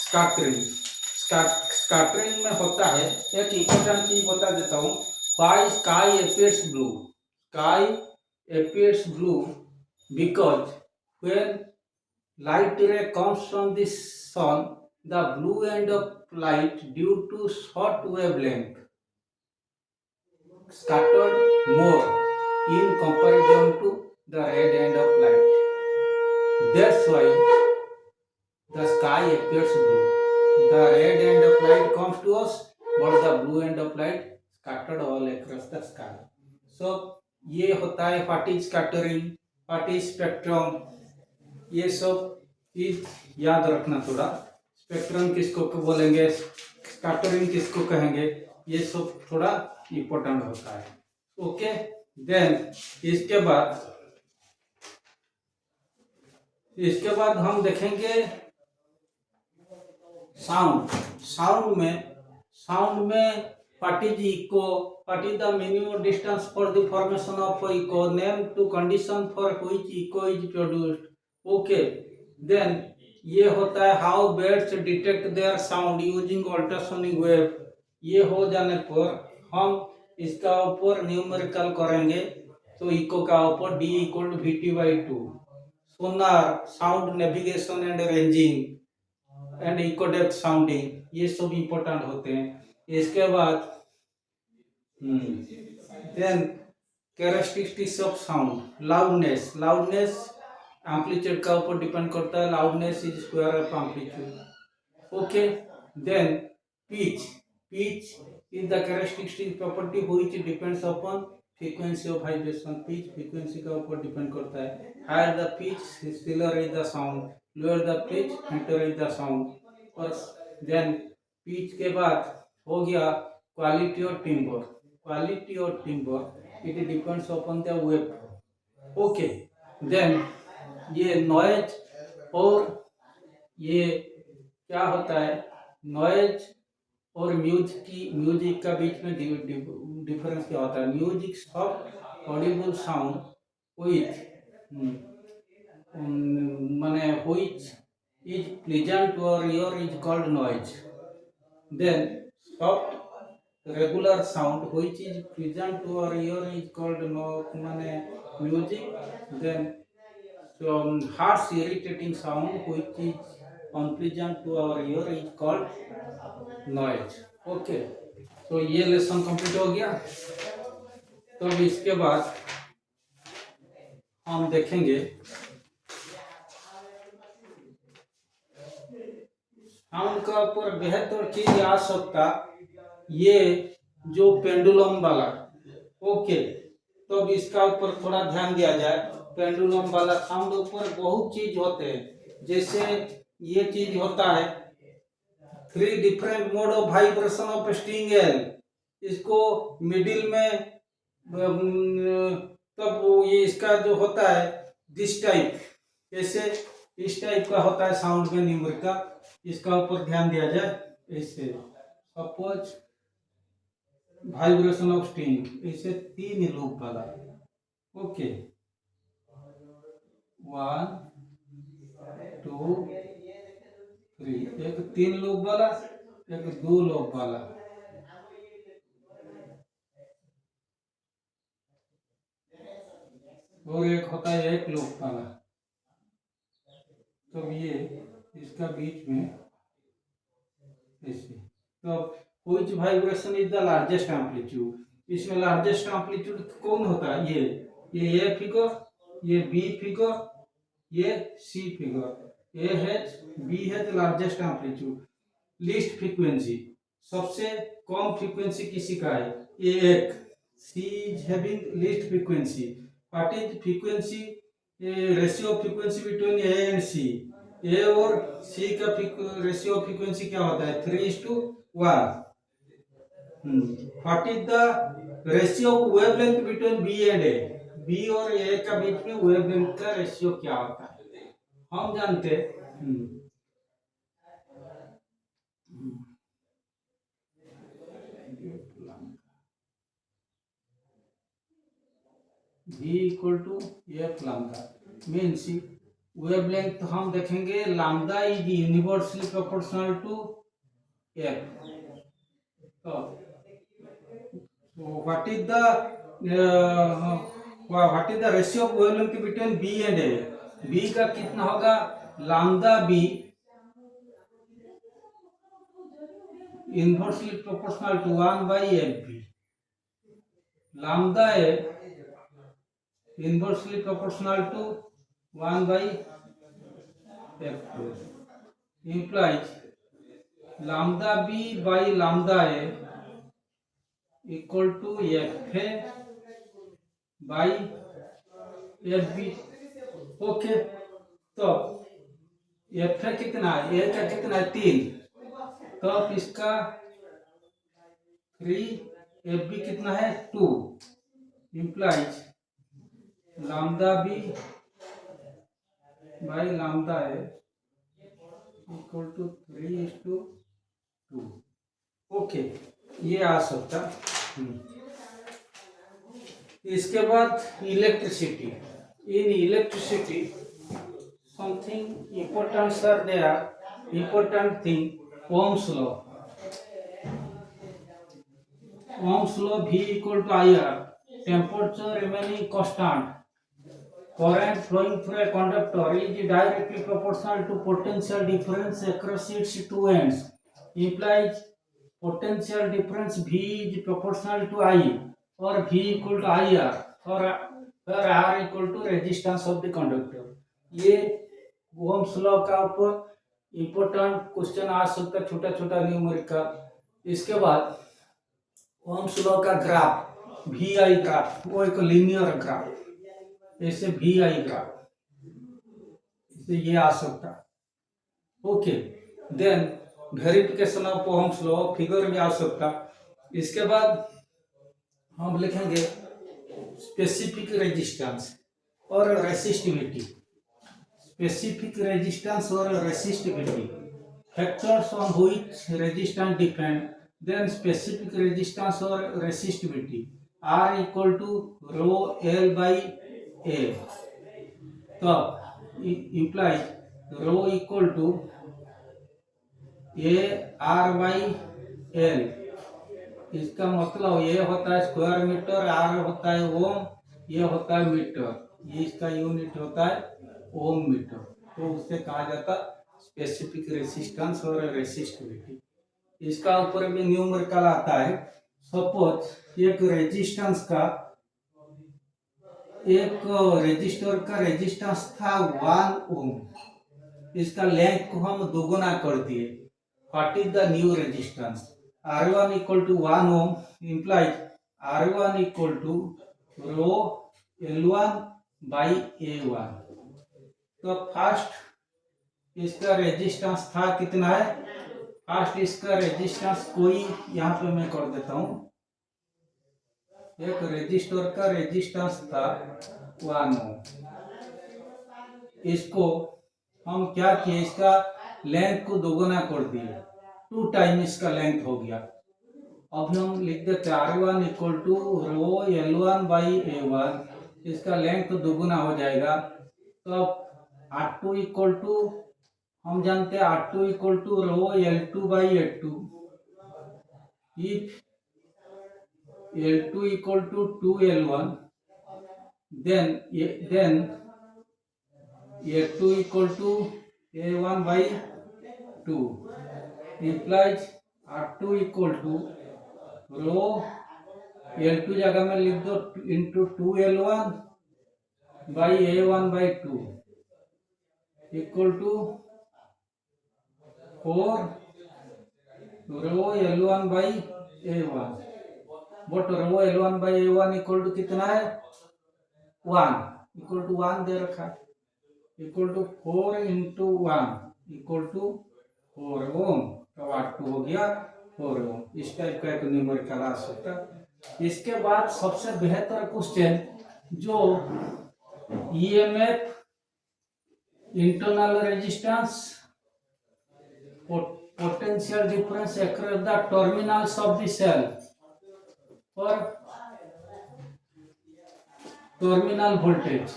scattering. Scattering में होता है, एक इम्पोर्टेंट चीज बता देता हूँ. Why sky appears blue? Sky appears blue because when light ray comes from the sun, the blue end of light due to short wavelength scattered more in comparison to the red end of light. That's why the sky appears blue. The red end of light comes to us, but the blue end of light scattered all across the sky. So ये होता है what is scattering, what is spectrum. ये सब चीज याद रखना थोड़ा. स्पेक्ट्रम किसको बोलेंगे, स्कैटरिंग किसको कहेंगे, ये सब थोड़ा इम्पोर्टेंट होता है. ओके. देन इसके बाद हम देखेंगे साउंड. साउंड में what is echo, what is the minimum distance for the formation of echo, name to condition for which echo is produced. Okay. Then ये होता है how birds detect their sound using ultrasonic wave. ये हो जाने पर हम इसका ऊपर न्यूमेरिकल करेंगे. तो इको का ऊपर D equal to VT/2. Sonar, sound navigation and ranging and echo depth sounding, ये सब इम्पोर्टेंट होते हैं. इसके बाद Then characteristics of sound, loudness amplitude का ऊपर डिपेंड करता है, loudness is square of amplitude. Okay, then pitch is the characteristic property which depends upon frequency of vibration. Pitch frequency का ऊपर डिपेंड करता है. Higher the pitch, stiller is the sound. Lower the pitch, fainter is the sound. और then pitch के बाद हो गया quality और timbre. Quality और timbre it depends upon the wave. Okay, then ये noise और ये क्या होता है, नॉइज और म्यूजिक का बीच में डिफरेंस क्या होता है. Music soft audible sound with माने which is pleasant to our ear is called noise. Then soft regular sound which is pleasant to our ear is called माने music. Then harsh irritating sound which is unpleasant to our ear is called noise. Okay, तो ये लेसन कंप्लीट हो गया. तो अब इसके बाद हम देखेंगे साउंड का ऊपर बेहतर चीज आ सकता ये जो पेंडुलम वाला. ओके, तो अब इसका ऊपर थोड़ा ध्यान दिया जाए. पेंडुलम वाला साउंड ऊपर बहुत चीज होते हैं. जैसे ये चीज होता है 3 different mode of vibration of string L. इसको मिडिल में तब ये इसका जो होता है दिस टाइप, जैसे इस टाइप का होता है साउंड में न्यूमेरिक का. इसका ऊपर ध्यान दिया जाए. ऐसे सपोज वाइब्रेशन ऑफ स्ट्रिंग ऐसे 3 लूप वाला. ओके, 1 2 3, एक 3 लूप वाला, एक 2 लूप वाला. और एक होता है 1 लूप वाला. तो ये इसका बीच में ऐसे. तो which vibration is the largest amplitude. इसमें लार्जेस्ट एम्पलीट्यूड कौन होता है, ये ए फिगर, ये बी फिगर, ये C figure. A has, B has largest amplitude. Least frequency, सबसे कम फ्रीक्वेंसी किसी का है, ए एक. C is having least frequency. What is frequency, ratio of frequency between A and C. A और सी का रेशियो फ्रीक्वेंसी क्या होता है, 3:1. What is the ratio of wavelength between B and A. B और ए का बीच में वेवलेंथ का रेशियो क्या होता है हम जानते हैं. V equal to F lambda. Means wavelength हम देखेंगे lambda is universally proportional to F. तो what is the ratio of wavelength between B and A. B का कितना होगा, lambda B inversely proportional to 1/fb. Lambda A inversely proportional to 1/f2 implies lambda b by lambda a equal to fa by fb. Okay, तो fa कितना है, a का कितना है 3. तो अब इसका 3, fb कितना है 2. implies lambda B by lambda A equal to 3:2. Okay, ये आ सकता. इसके बाद electricity. In electricity something important sir there. Important thing Ohm's law. Ohm's law V equal to IR. Temperature remaining constant. Current flowing through a conductor is directly proportional to potential difference across its two ends. Implies potential difference V is proportional to I or V equal to IR or where R equal to resistance of the conductor. ये ओम्स लॉ का ऊपर इम्पोर्टेंट क्वेश्चन आ सकता है, छोटा छोटा न्यूमेरिकल। इसके बाद ओम्स लॉ का ग्राफ वी आई ग्राफ, वो एक लीनियर ग्राफ, ऐसे वी आई ग्राफ, इससे ये आ सकता है। Okay, then verification of Ohm's law figure में आ सकता। इसके बाद हम लिखेंगे स्पेसिफिक रेजिस्टेंस और रेसिस्टिविटी। स्पेसिफिक रेजिस्टेंस और resistivity, factors on which resistance depend, then specific resistance और resistivity are equal to rho L by A. तो imply rho equal to A R by L. इसका मतलब ये होता है स्क्वायर मीटर, आर होता है ओम, ये होता है मीटर, ये इसका यूनिट होता है ओम मीटर। तो उससे कहा जाता स्पेसिफिक रेसिस्टेंस और रेसिस्टिविटी। इसका ऊपर भी न्यूमेरिकल आता है। सपोज एक रेजिस्टेंस का, एक रेजिस्टर का रेजिस्टेंस था 1 ओम, इसका लेंथ को हम दोगुना कर दिए। What is the new resistance? R1 equal to 1 ohm implies R1 equal to rho L1 by A1। तो फर्स्ट इसका रेजिस्टेंस था कितना है? फर्स्ट इसका रेजिस्टेंस कोई यहाँ पे मैं कर देता हूँ। एक रेजिस्टर का रेजिस्टेंस था 1 ओम, इसको हम क्या किए, इसका लेंथ को दोगुना कर दिए, 2 टाइम इसका लेंथ हो गया। अब हम लिख देते R1 equal to row L1 by A1, इसका लेंथ तो दोगुना हो जाएगा। तो अब R2 इक्वल टू, हम जानते हैं R2 equal to rho L2 by A2। If L2 equal to 2L1, then A2 equal to A1 by 2 implies R2 equal to rho L2 जगह में लिख दो into 2L1 by A1 by 2 equal to 4 rho L1 by A1। But rho L1 by A1 equal to कितना है? 1, इक्वल टू 1 दे रखा है, equal to 4 into 1 equal to 4 ओम। तो R2 हो गया 4 ओम। इस टाइप का एक न्यूमेरिकल आ सकता है। इसके बाद सबसे बेहतर क्वेश्चन, जो EMF, internal resistance, potential difference across the terminals of the cell और टर्मिनल वोल्टेज,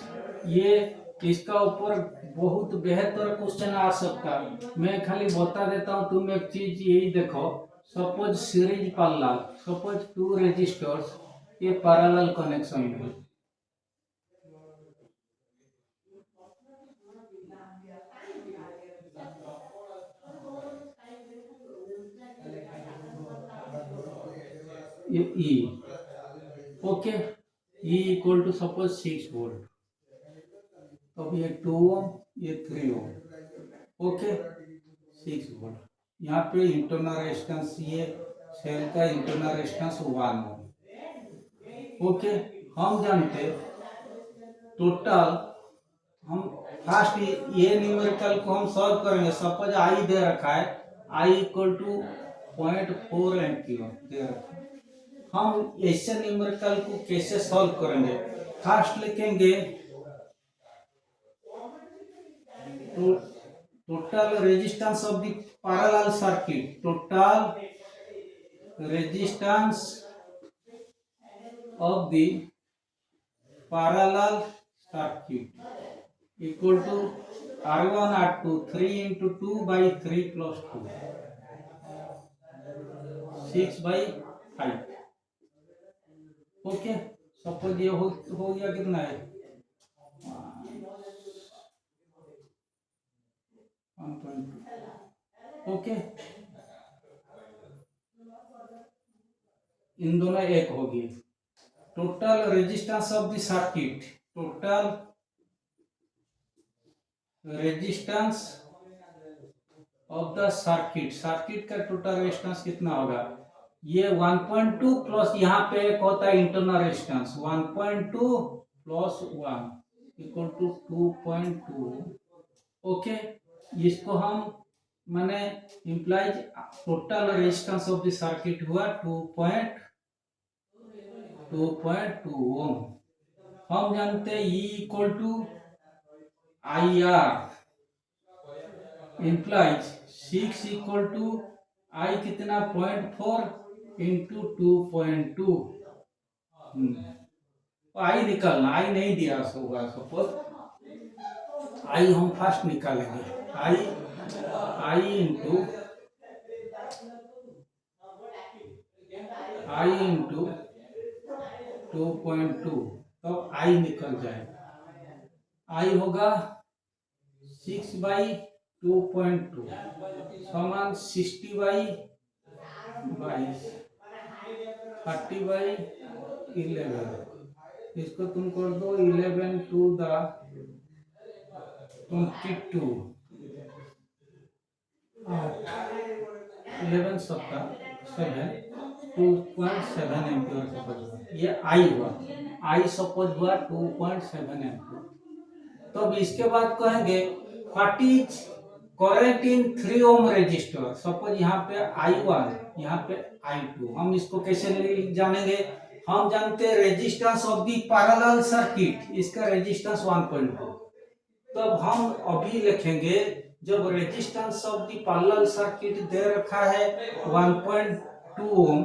ये इसका ऊपर बहुत बेहतर क्वेश्चन आ सकता है। मैं खाली बता देता हूँ, तुम एक चीज यही देखो। Suppose series parallel, suppose 2 resistors ये पैरेलल कनेक्शन में, ये E, okay, E equal to suppose 6 volt. अब ये 2 ओम, ये 3 ओम, ओके, 6 वोल्ट। यहाँ पे इंटरनल रेजिस्टेंस, ये सेल का इंटरनल रेजिस्टेंस 1 ओम, ओके। हम जानते टोटल, हम फर्स्ट ये न्यूमेरिकल को हम सॉल्व करेंगे। सपोज आई दे रखा है, आई इक्वल टू 0.4 एम्पियर दे रखा है। हम ऐसे न्यूमेरिकल को कैसे सॉल्व करेंगे? फर्स्ट लिखेंगे तो total resistance of the parallel circuit, total resistance of the parallel circuit equal to R1 R2 3 into 2 by 3 plus 2 6 by 5। Okay, suppose ये हो गया कितना है? 1.2, ओके। इन दोनों एक हो गए। Total resistance of the circuit, total resistance of the circuit, circuit का टोटल रेजिस्टेंस कितना होगा? ये 1.2 प्लस यहाँ पे एक होता है internal resistance 1.2 plus 1 equal to 2.2। Okay, इसको हम माने implies total resistance of the circuit हुआ 2.2 ओम। हम जानते हैं E equal to IR implies 6 equal to I कितना 0.4 इंटू 2.2। आई निकालना, आई नहीं दिया होगा सपोज, आई हम फर्स्ट निकालेंगे। आई इंटू 2.2, तो आई निकल जाएगा। आई होगा 6/2.2 समान 60/22 30/11। इसको तुम कर दो 11 टू द 22 11 7 2.7 एम्पियर। ये आई हुआ, आई सपोज हुआ 2.7 एम्पियर। तो अब इसके बाद कहेंगे what is current in 3 ohm resistor. Suppose यहाँ पे I1, यहाँ पे I2। हम इसको कैसे जानेंगे? हम जानते हैं resistance of the parallel circuit, इसका रेजिस्टेंस 1.2। तब हम अभी लिखेंगे जब resistance of the parallel circuit दे रखा है 1.2 ओम,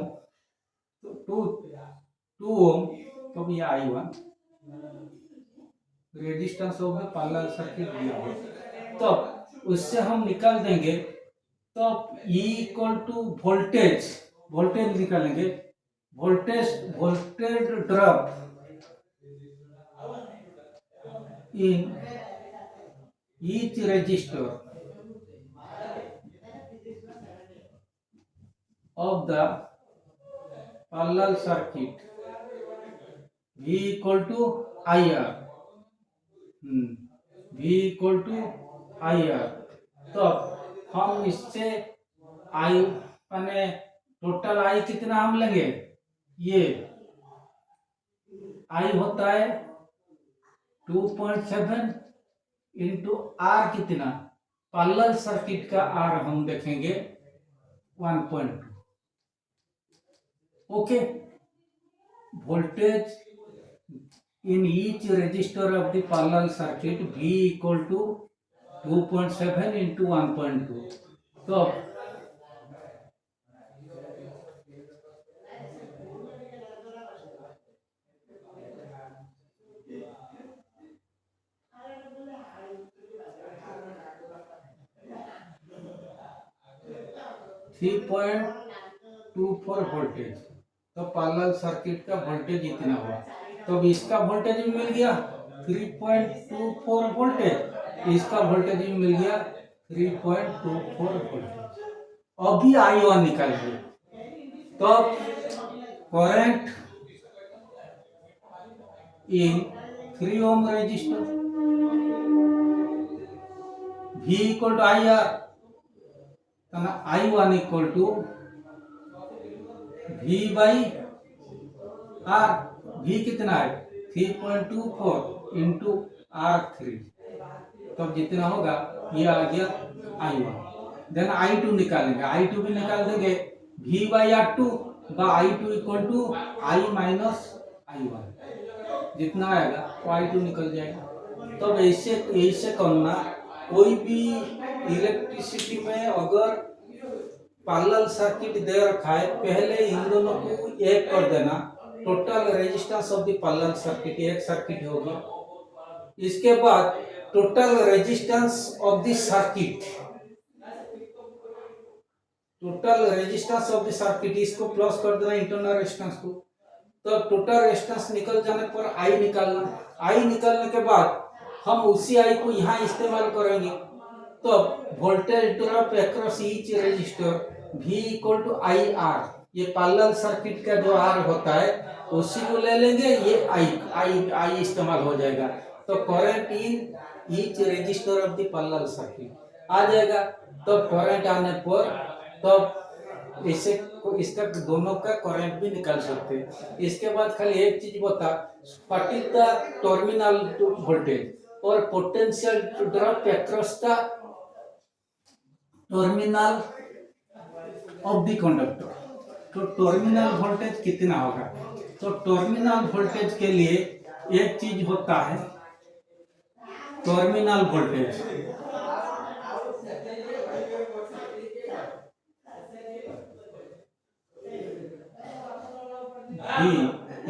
तो 2 ओम, तो ये I1 resistance of the parallel circuit दिया हो, तो उससे हम निकाल देंगे। तो E equal to voltage, voltage निकालेंगे, voltage drop in each resistor of the parallel circuit V equal to IR, V equal to IR। तो हम इससे आई माने टोटल आई कितना हम लेंगे? ये आई होता है 2.7 इंटू आर कितना, पैरेलल सर्किट का आर हम देखेंगे 1.2। Okay, voltage in each resistor of the parallel circuit V equal to 2.7 into 1.2। तो 3.24 वोल्टेज, तो पैरेलल सर्किट का वोल्टेज इतना हुआ। तो इसका वोल्टेज भी मिल गया 3.24 वोल्टेज, इसका वोल्टेज भी मिल गया 3.24 वोल्टेज। अभी I1 निकालिए, तो current in 3 ohm resistor V equal to IR, I1 equal to V by R। V कितना है 3.24 इंटू R3, तब जितना होगा ये आ गया I1। देन I2 निकालेंगे, I2 भी निकाल देंगे V बाई R2 बा I2 equal to I minus I1, जितना आएगा वो I2 निकल जाएगा। तब ऐसे करना, कोई भी इलेक्ट्रिसिटी में अगर पैरेलल सर्किट दे रखा है, पहले इन दोनों को एक कर देना, total resistance of the parallel circuit एक सर्किट होगी। इसके बाद total resistance of the circuit, total resistance of the circuit, इसको प्लस कर देना इंटरनल रेजिस्टेंस को। तो टोटल रेजिस्टेंस निकल जाने पर आई निकालना, आई निकालने के बाद हम उसी आई को यहाँ इस्तेमाल करेंगे। तो voltage drop across each resistor V equal to IR, ये पैरेलल सर्किट का जो आर होता है उसी को ले लेंगे, ये आई इस्तेमाल हो जाएगा। तो current in each resistor of the parallel circuit आ जाएगा। तो करंट आने पर तो इससे इसका दोनों का करंट भी निकाल सकते हैं। इसके बाद खाली एक चीज बता, पर्टिकुलर टर्मिनल वोल्टेज और potential drop across the terminal of the conductor. तो टर्मिनल वोल्टेज कितना होगा? तो टर्मिनल वोल्टेज के लिए एक चीज होता है terminal voltage, V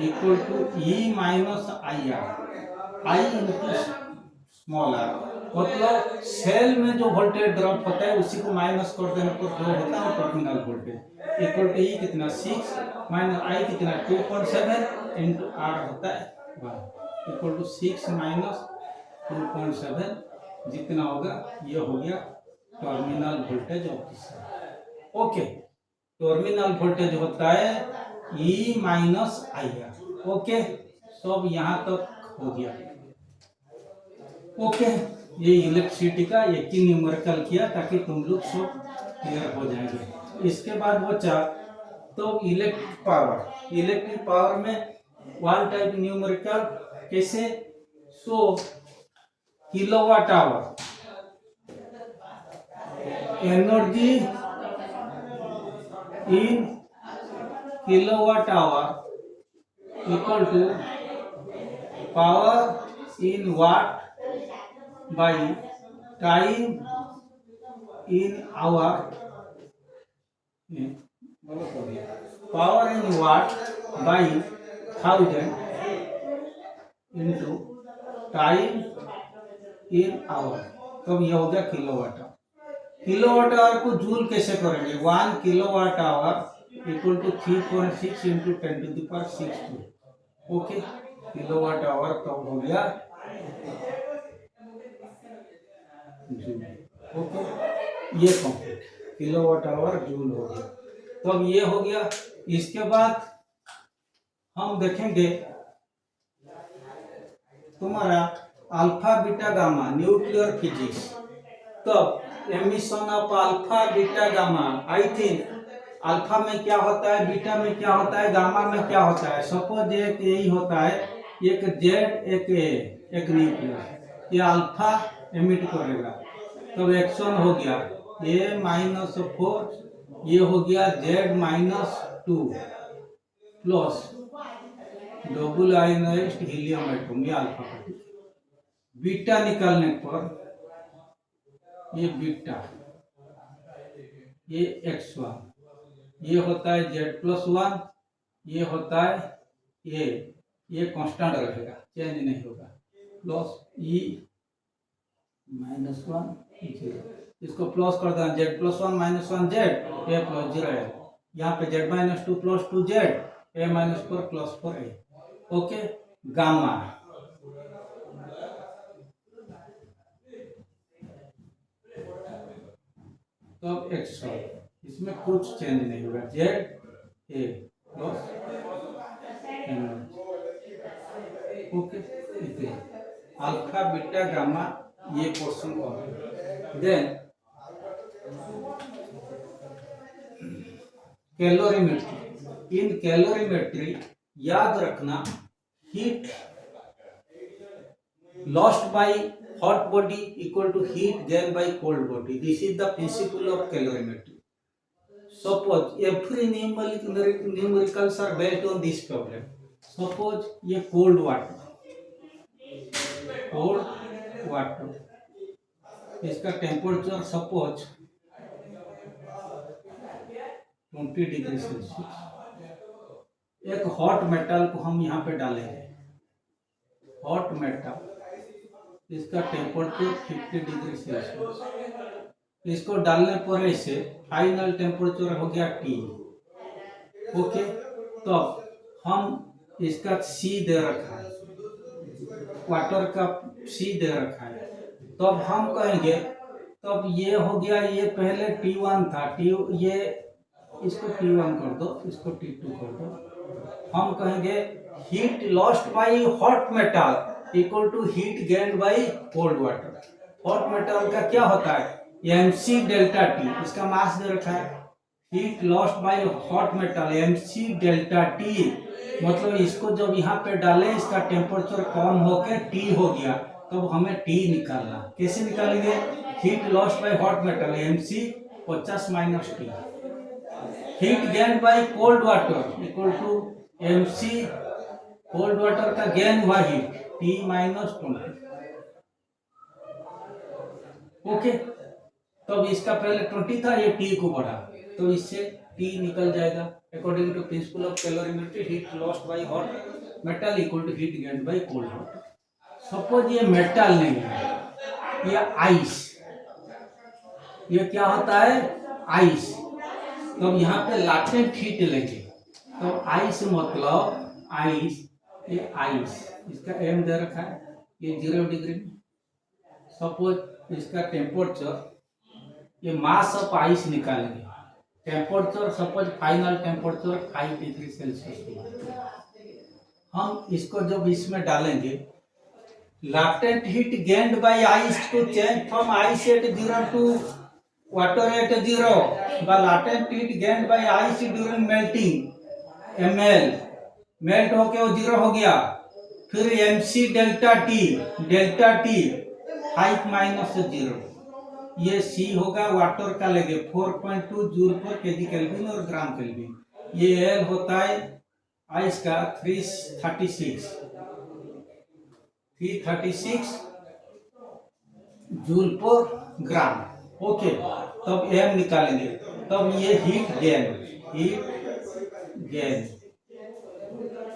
equal to E minus I R, I into small r. मतलब सेल में जो वोल्टेज ड्रॉप होता है उसी को माइनस कर देने पर जो होता है टर्मिनल वोल्टेज इक्वल टू ई कितना 6 माइनस आई कितना 2.7 इंटू आर होता है 1 इक्वल टू 6 माइनस 2.7 जितना होगा ये हो गया terminal voltage of this. Okay, terminal voltage होता है E minus I are. Okay, सब यहाँ तक हो गया। ओके, ये इलेक्ट्रिसिटी का एक ही न्यूमेरिकल किया ताकि तुम लोग सब क्लियर हो जाएंगे। इसके बाद बचा तो इलेक्ट्रिक पावर में वन टाइप न्यूमेरिकल कैसे? So kilowatt hour energy in kilowatt hour equal to power in watt by time in hour, power in watt by 1000 into time in hour। तो ये हो गया किलोवाट आवर। किलोवाट आवर को जूल कैसे करेंगे? 1 kilowatt hour equal to 3.6 into 10 to the power 6। Okay, kilowatt hour तो हो गया जूल। ओके, ये कंप्लीट किलोवाट आवर जूल हो गया। तो अब ये हो गया। इसके बाद हम देखेंगे तुम्हारा alpha beta gamma nuclear physics. तो emission of alpha beta gamma, I think alpha में क्या होता है, बीटा में क्या होता है, गामा में क्या होता है। सपोज एक यही होता है, एक जेड एक ए एक न्यूक्लियर, ये अल्फा एमिट करेगा तो एक्शन हो गया ए माइनस 4, ये हो गया Z minus 2 plus double ionised helium atom, ये अल्फा का। बीटा निकालने पर ये बीटा, ये x1, ये होता है z+1, ये होता है a, ये कांस्टेंट रहेगा चेंज नहीं होगा, प्लस e -1 0। इसको प्लस कर देना z+1 -1 z a प्लस 0 है। यहाँ पे z-2 plus 2 z a -4 plus 4 a। Okay, gamma तो x1 इसमें कुछ चेंज नहीं होगा, z a प्लस ओके, इतने अल्फा बीटा गामा ये पोर्शन कॉमन। देन कैलोरीमेट्री, इन कैलोरीमेट्री याद रखना heat lost bye hot body equal to heat gained by cold body. This is the principle of calorimetry. Suppose every numericals are based on this problem. Suppose ये cold water, इसका टेम्परेचर सपोज 20 डिग्री सेल्सियस। एक हॉट मेटल को हम यहाँ पे डालेंगे, हॉट मेटल, इसका टेम्परेचर 50 डिग्री सेल्सियस। इसको डालने पर ऐसे फाइनल टेम्परेचर हो गया T। ओके, तो हम इसका C दे रखा है, वाटर का C दे रखा है, तो अब हम कहेंगे तब ये हो गया, ये पहले T1 था, ये इसको T1 कर दो, इसको T2 कर दो। हम कहेंगे heat lost by hot metal equal to heat gained by cold water. Hot metal का क्या होता है, mc डेल्टा टी, इसका मास दे रखा है। Heat lost by hot metal mc delta T, मतलब इसको जब यहाँ पे डालें इसका टेम्परेचर कम होकर टी हो गया, तब हमें टी निकालना। कैसे निकालेंगे, heat lost by hot metal mc 50 minus T, heat gain by cold water equal to mc cold water का गेन हुआ हीट T माइनस 20। ओके, तब इसका पहले 20 था, ये T को बढ़ा, तो इससे T निकल जाएगा। According to principle of calorimetry, heat lost by hot metal equal to heat gain by cold water. Suppose ये मेटल नहीं है, ये आइस, ये क्या होता है, आइस। तो यहाँ पे लाटेंट हीट लेंगे, तो आइस मतलब आइस, ये आइस, इसका एम दे रखा है, ये 0 डिग्री। सपोज इसका टेम्परेचर, ये मास ऑफ आइस निकालेंगे, temperature suppose final temperature 5 degree Celsius. हम इसको जब इसमें डालेंगे, latent heat gained by ice to change from ice at 0 to water at 0, the latent heat gained by ice during melting ml, melt होके वो 0 हो गया। फिर mc डेल्टा टी 5 माइनस 0, ये c होगा, वाटर का लेंगे 4.2 जूल पर केजी केल्विन और ग्राम केल्विन। ये l होता है आइस का 336 जूल पर ग्राम। ओके, तब एम निकालेंगे, तब ये हीट गेन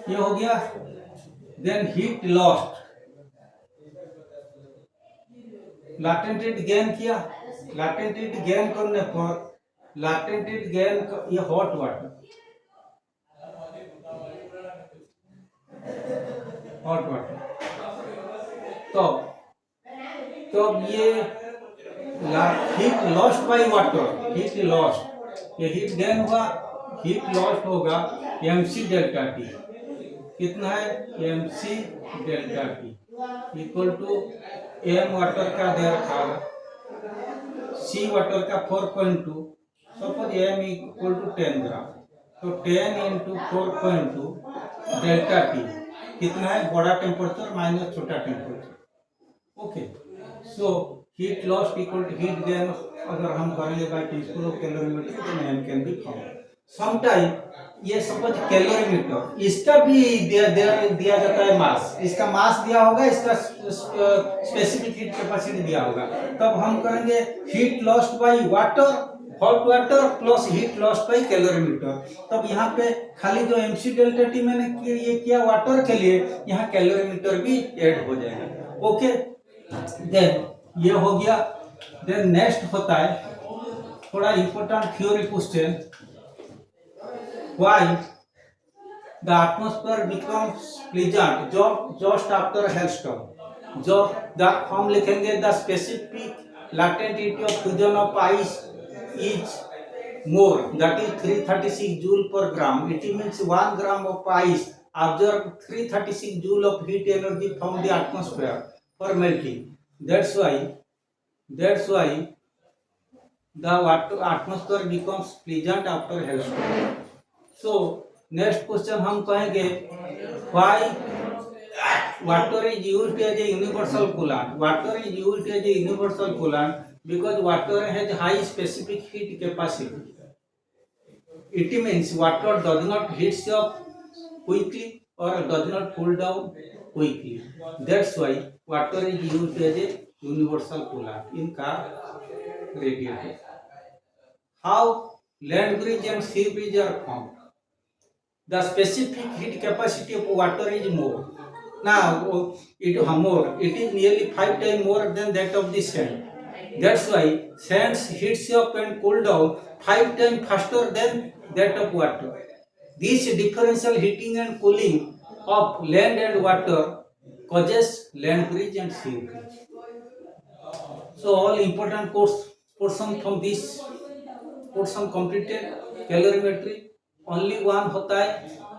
ये हो गया। Then heat lost, latent heat gain किया, लाटेंट हीट गेन करने पर लाटेंट हीट गेन, ये हॉट वाटर, तो ये heat lost by water, heat lost, ये हीट गेन हुआ, हीट लॉस्ट होगा mc डेल्टा टी, कितना है mc delta T equal to m water का दे रखा है, c वाटर का 4.2, suppose m equal to 10 gram, तो 10 इंटू 4.2 डेल्टा टी कितना है, बड़ा टेम्परेचर माइनस छोटा temperature. Okay, so heat lost equal to heat gain, अगर हम करेंगे बाय प्रिंसिपल ऑफ कैलोरीमेट्री, तो name can be found. Sometime ये सपोज कैलोरीमीटर, इसका भी दिया जाता है मास, इसका मास दिया होगा, इसका स्पेसिफिक हीट कैपेसिटी दिया होगा, तब हम करेंगे heat lost by water, hot water plus heat lost bye calorimeter. तब यहाँ पे खाली जो mc डेल्टा टी मैंने ये किया वाटर के लिए, यहाँ कैलोरीमीटर भी ऐड हो जाएगा। ओके, देन ये हो गया। देन नेक्स्ट होता है थोड़ा important theory question, why the atmosphere becomes pleasant just after hailstorm. जो हम लिखेंगे the specific latent heat of fusion of ice is more, that is 336 joule per gram. It means 1 gram of ice absorb 336 joule of heat energy from the atmosphere for melting. That's why the atmosphere becomes pleasant after hailstorm. So next question हम कहेंगे, why water is used as a universal coolant? Water is used as a universal coolant because water has high specific heat capacity. It means water does not heat up quickly or does not cool down quickly. That's why water is used as a universal coolant in car radiator. How land bridge and sea bridge are formed? The specific heat capacity of water is more. Now it is nearly 5 times more than that of the sand. That's why sand heats up and cool down 5 times faster than that of water. This differential heating and cooling of land and water causes land bridge and sea bridge. So all important portion from this put some completed calorimetry. Only one होता है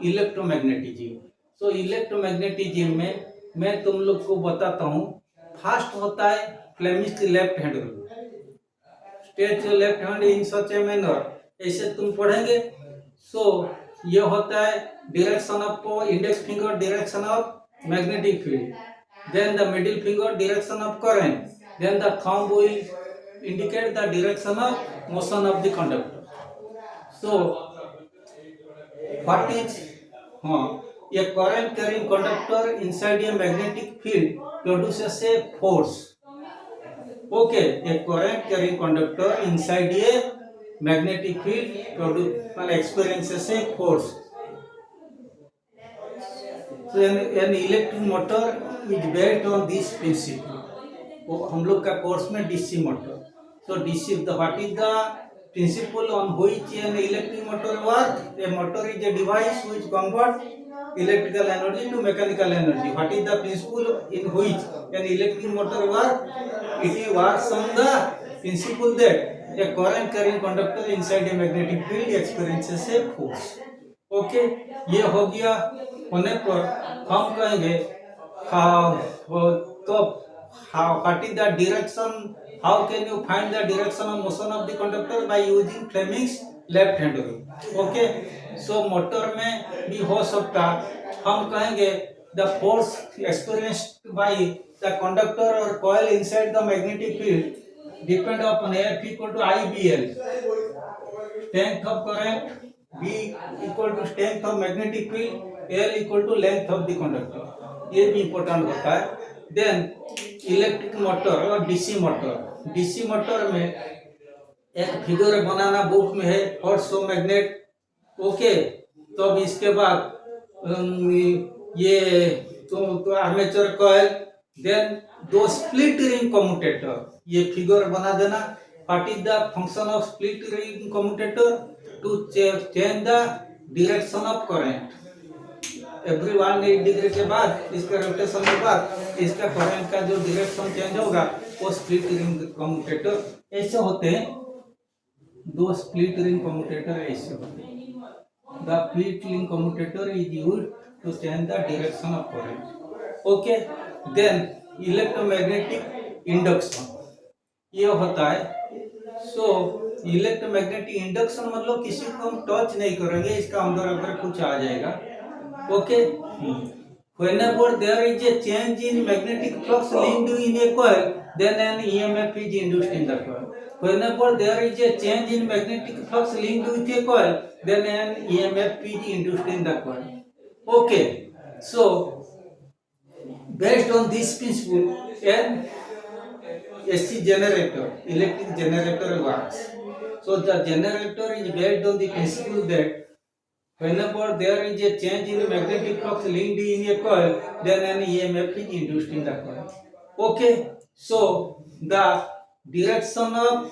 इलेक्ट्रोमैग्नेटिज्म. So इलेक्ट्रोमैग्नेटिज्म में मैं तुम लोग को बताता हूँ. फर्स्ट होता है Flemish left hand rule. Stretch your left hand in such a manner. ऐसे तुम पढ़ेंगे. सो ये होता है direction of index finger, direction of magnetic field. Then the middle finger direction of current. Then the thumb will indicate the direction of motion of the conductor. So what is a current carrying conductor inside a magnetic field produces a force. Okay, a current carrying conductor inside a magnetic field experiences a force. So an electric motor is based on this principle. वो हम लोग का कोर्स में DC motor. So DC what is the principle on which an electric motor work. A motor is a device which convert electrical energy to mechanical energy. What is the principle in which an electric motor work. It works on the principle that a current carrying conductor inside a magnetic field experiences a force. Okay, ये हो गया. होने पर हम कहेंगे तो what is the direction, how can you find the direction of motion of the conductor by using Fleming's left hand rule. Okay, so motor में भी हो सकता. हम कहेंगे the force experienced by the conductor or coil inside the magnetic field depend upon F equal to IBL, strength of current, B equal to strength of magnetic field, L equal to length of the conductor. ये भी इम्पोर्टेंट होता है. देन इलेक्ट्रिक मोटर और डीसी मोटर. डीसी मोटर में एक फिगर बनाना बुक में है, हॉर्स और मैग्नेट. ओके, तो अब इसके बाद ये तो आर्मेचर कॉइल. देन दो स्प्लिट रिंग कम्यूटेटर. ये फिगर बना देना. What is the function of split ring commutator. To change the direction of current. Every 180 degree के बाद इसका रोटेशन के बाद इसका करंट का जो डायरेक्शन चेंज होगा वो स्प्लिट रिंग कम्यूटेटर ऐसे होते हैं. दो स्प्लिट रिंग कम्यूटेटर ऐसे होते हैं. The split ring commutator is used to change the direction of current. Okay, then electromagnetic induction ये होता है. सो इलेक्ट्रोमैग्नेटिक इंडक्शन मतलब किसी को हम टच नहीं करेंगे, इसका अंदर कुछ आ जाएगा. Okay, whenever there is a change in magnetic flux linked in a coil, then an EMF is induced in the coil. Whenever there is a change in magnetic flux linked with a coil, then an EMF is induced in the coil. Okay, so based on this principle, an AC generator, electric generator works. So the generator is based on the principle that whenever there is a change in magnetic flux linked in a coil, then an EMF is induced in the coil. Okay, so the direction of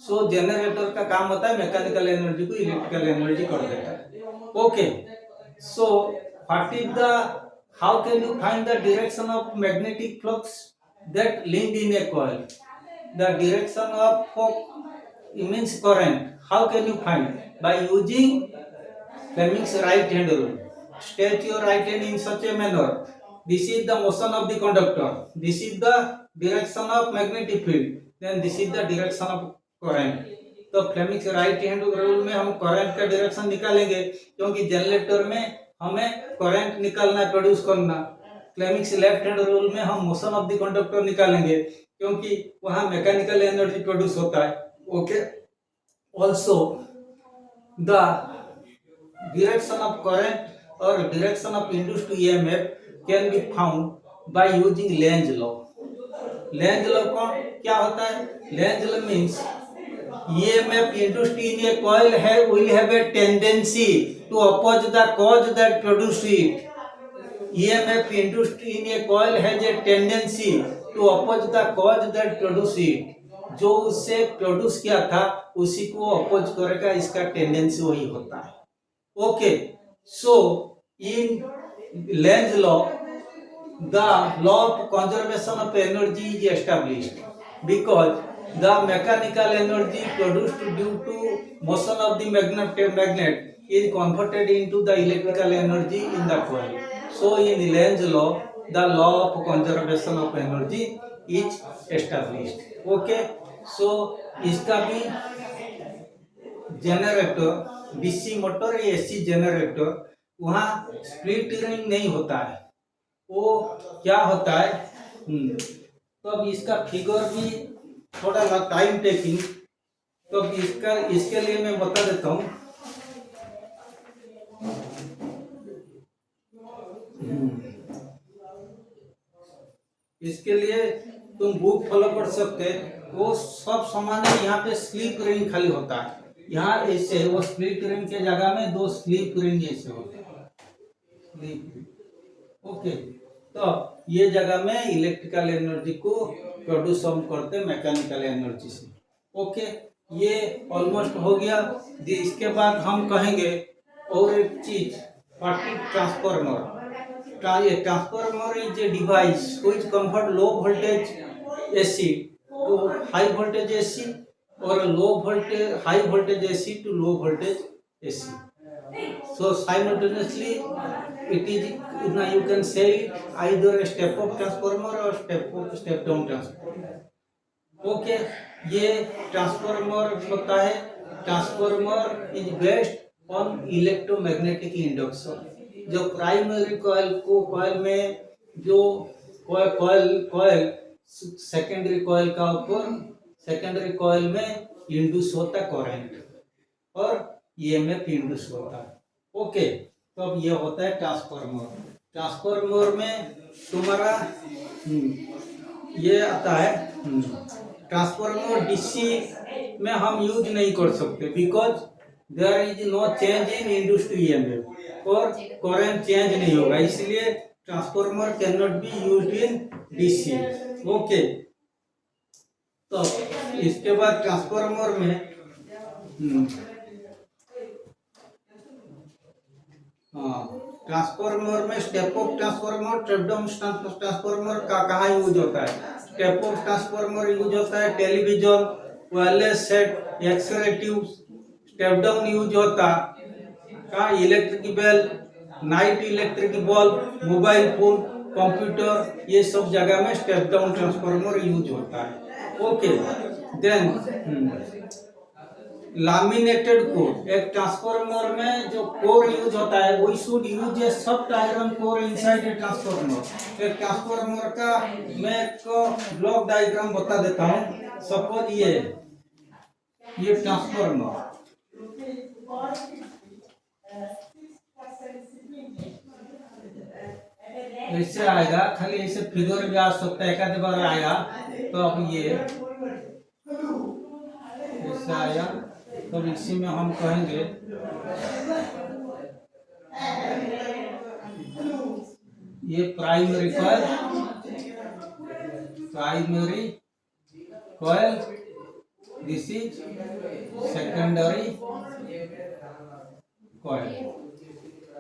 so generator का काम होता है मैकेनिकल एनर्जी को इलेक्ट्रिकल एनर्जी कर देता है. Okay, so what is the, how can you find the direction of magnetic flux that linked in a coil. The direction of means current. How can you find? By using Fleming's right hand rule. Stretch your right hand in such a manner. This is the motion of the conductor. This is the direction of magnetic field. Then this is the direction of current. तो फ्लेमिंग्स राइट हैंड रूल में हम करंट का डायरेक्शन निकालेंगे क्योंकि जनरेटर में हमें करंट निकालना है, प्रोड्यूस करना. फ्लेमिंग्स लेफ्ट हैंड रूल में हम मोशन ऑफ द कंडक्टर निकालेंगे क्योंकि वहां मैकेनिकल एनर्जी प्रोड्यूस होता है. Okay, also the direction of current or direction of induced EMF can be found by using Lenz law. Lenz law कौन क्या होता है? Lenz law means EMF induced in a coil will have a tendency to oppose the cause that produced it. EMF induced in a coil has a tendency to oppose the cause that produced it. जो उससे प्रोड्यूस किया था उसी को अपोज करेगा, इसका टेंडेंसी वही होता है. Okay, so in Lenz law, the law of conservation of energy is established because the mechanical energy produced due to motion of the magnet is converted into the electrical energy in the coil. So in Lenz's law, the law of conservation of energy is established. Okay, so इसका भी जनरेटर डीसी मोटर या एसी जनरेटर वहाँ स्प्लिट रिंग नहीं होता है, वो क्या होता है। तो अब इसका फिगर भी थोड़ा टाइम टेकिंग, तो अब इसके लिए मैं बता देता हूँ। इसके लिए तुम बुक फॉलो कर सकते, वो सब समान है। यहाँ पे स्लिप रिंग खाली होता है, यहाँ ऐसे वो स्प्लिट रिंग के जगह में 2 स्लिप रिंग ऐसे होते हैं, स्लिप रिंग। ओके, तो ये जगह में इलेक्ट्रिकल एनर्जी को प्रोड्यूस हम करते हैं मैकेनिकल एनर्जी से। ओके, ये ऑलमोस्ट हो गया। इसके बाद हम कहेंगे और एक चीज, transformer. Transformer is a device which convert low voltage AC to high voltage AC or high voltage AC to low voltage AC. So simultaneously it is, you can say it either a step up transformer or step down transformer. Okay, ये ट्रांसफार्मर होता है। Transformer is based on electromagnetic induction. जो प्राइमरी कॉइल में जो कॉइल सेकेंडरी कॉइल का ऊपर, सेकेंडरी कॉइल में इंड्यूस होता है करंट और ईएमएफ इंड्यूस होता है। ओके, तो अब ये होता है ट्रांसफार्मर। ट्रांसफार्मर में तुम्हारा ये आता है। ट्रांसफार्मर डीसी में हम यूज नहीं कर सकते because there is no change in induced EMF और करंट चेंज नहीं होगा, इसलिए transformer can not be used in DC. Okay, तो इसके बाद ट्रांसफार्मर में ट्रांसफार्मर में step up transformer, step down transformer का कहाँ यूज होता है। स्टेप अप ट्रांसफार्मर यूज होता है television, wireless set, x ray tube. Step down use होता का electric bell, night electric bulb, mobile phone, computer, ये सब जगह में स्टेप डाउन ट्रांसफार्मर यूज होता है। Okay, then laminated core. एक ट्रांसफार्मर में जो कोर यूज होता है we should use a soft iron core inside a transformer. एक ट्रांसफार्मर का मैं एक ब्लॉक डायग्राम बता देता हूँ। सपोज ये ट्रांसफार्मर ऐसे आएगा, खाली ऐसे फिगर भी आ सकता है, एक आध बार आया। तो अब ये ऐसे आया, तो इसी में हम कहेंगे ये primary coil, this is secondary coil.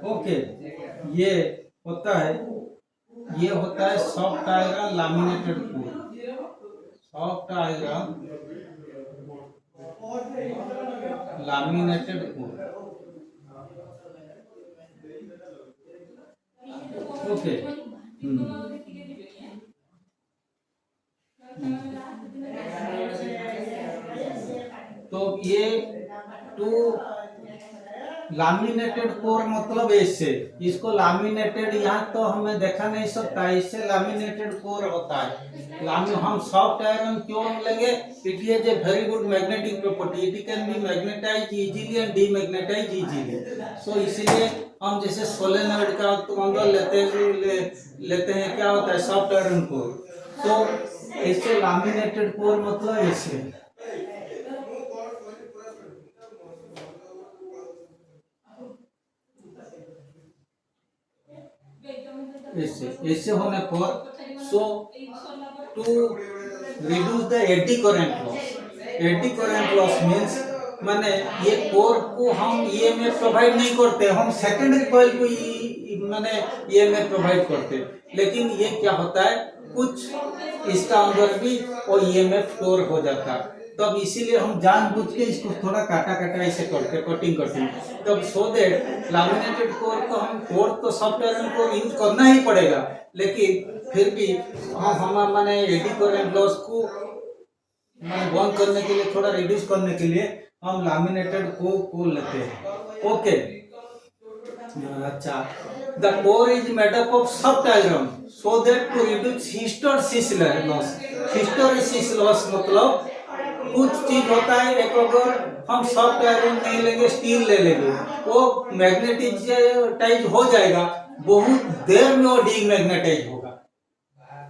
Okay, ये होता है soft iron laminated core. Soft iron laminated core. Okay, तो ये टू लैमिनेटेड कोर मतलब ऐसे, इसको लैमिनेटेड यहाँ तो हमें देखा नहीं सकता, इससे लैमिनेटेड कोर होता है। हम सॉफ्ट आयरन क्यों लेंगे? It is a very good magnetic property, it can be magnetize easily and demagnetize easily. So इसीलिए हम जैसे सोलेनॉइड का अंदर लेते हैं क्या होता है सॉफ्ट आयरन कोर। तो ऐसे लैमिनेटेड कोर मतलब ऐसे। ऐसे होने पर so to reduce the eddy current loss means माने ये कोर को हम ईएमएफ प्रोवाइड नहीं करते, हम सेकेंडरी कॉइल को माने ईएमएफ प्रोवाइड करते, लेकिन ये क्या होता है कुछ इसका अंदर भी और ईएमएफ स्टोर हो जाता है। तब इसीलिए हम जानबूझ के इसको थोड़ा काटा काटा ऐसे करते कटिंग तब सो दैट लैमिनेटेड कोर को हम कोर तो सॉफ्ट आयरन कोर यूज करना ही पड़ेगा, लेकिन फिर भी हम माने एडी करंट लॉस को माने बंद करने के लिए, थोड़ा रिड्यूस करने के लिए हम लैमिनेटेड को लेते हैं। ओके, अच्छा, the core is made up of soft iron so that to reduce hysteresis loss. Hysteresis loss मतलब कुछ चीज होता है, एक अगर हम सॉफ्ट आयरन नहीं लेंगे, स्टील ले लेंगे, वो मैग्नेटाइज हो जाएगा, बहुत देर में वो डीमैग्नेटाइज होगा।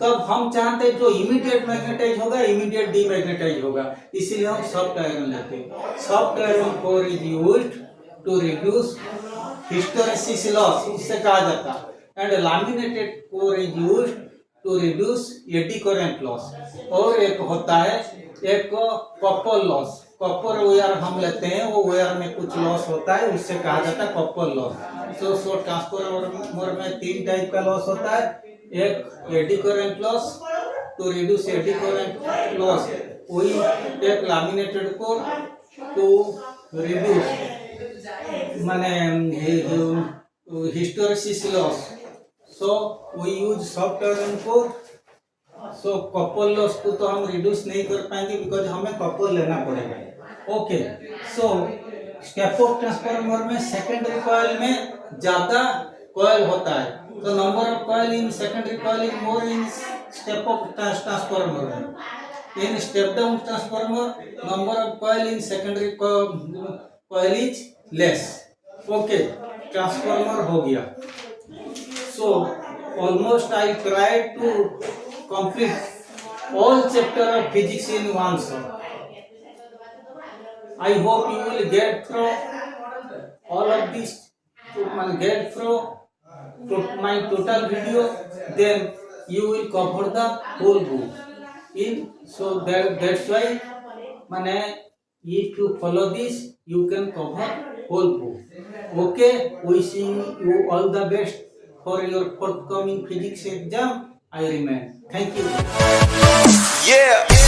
तब हम चाहते हैं जो इमीडिएट मैग्नेटाइज होगा, इमीडिएट डीमैग्नेटाइज होगा, इसीलिए हम सॉफ्ट आयरन लेते हैं। Soft iron core is used to reduce hysteresis loss, इससे कहा जाता है, and laminated core is used to reduce eddy current loss. और एक होता है एक कॉपर लॉस, कॉपर वायर हम लेते हैं, वो वायर में कुछ लॉस होता है, उससे कहा जाता है कॉपर लॉस। सो ट्रांसफार्मर में 3 टाइप का लॉस होता है, एक eddy current loss, to reduce eddy current loss, वही एक लैमिनेटेड कोर टू रिड्यूस माने hysteresis loss. So we use soft iron core. So copper loss को तो हम रिड्यूस नहीं कर पाएंगे बिकॉज हमें कॉपर लेना पड़ेगा। Okay, so step up transformer में सेकेंडरी कॉइल में ज्यादा कॉइल होता है, तो number of coil in secondary coil is more in step up transformer. In step down transformer number of coil in secondary coil is less. Okay, transformer हो गया। So almost I tried to complete all chapter of physics in one shot. I hope you will get through all of this, get through my total video, then you will cover the whole book. So that's why mane if you follow this you can cover whole book. Okay, wishing you all the best for your forthcoming physics exam. I remain. Thank you. Yeah.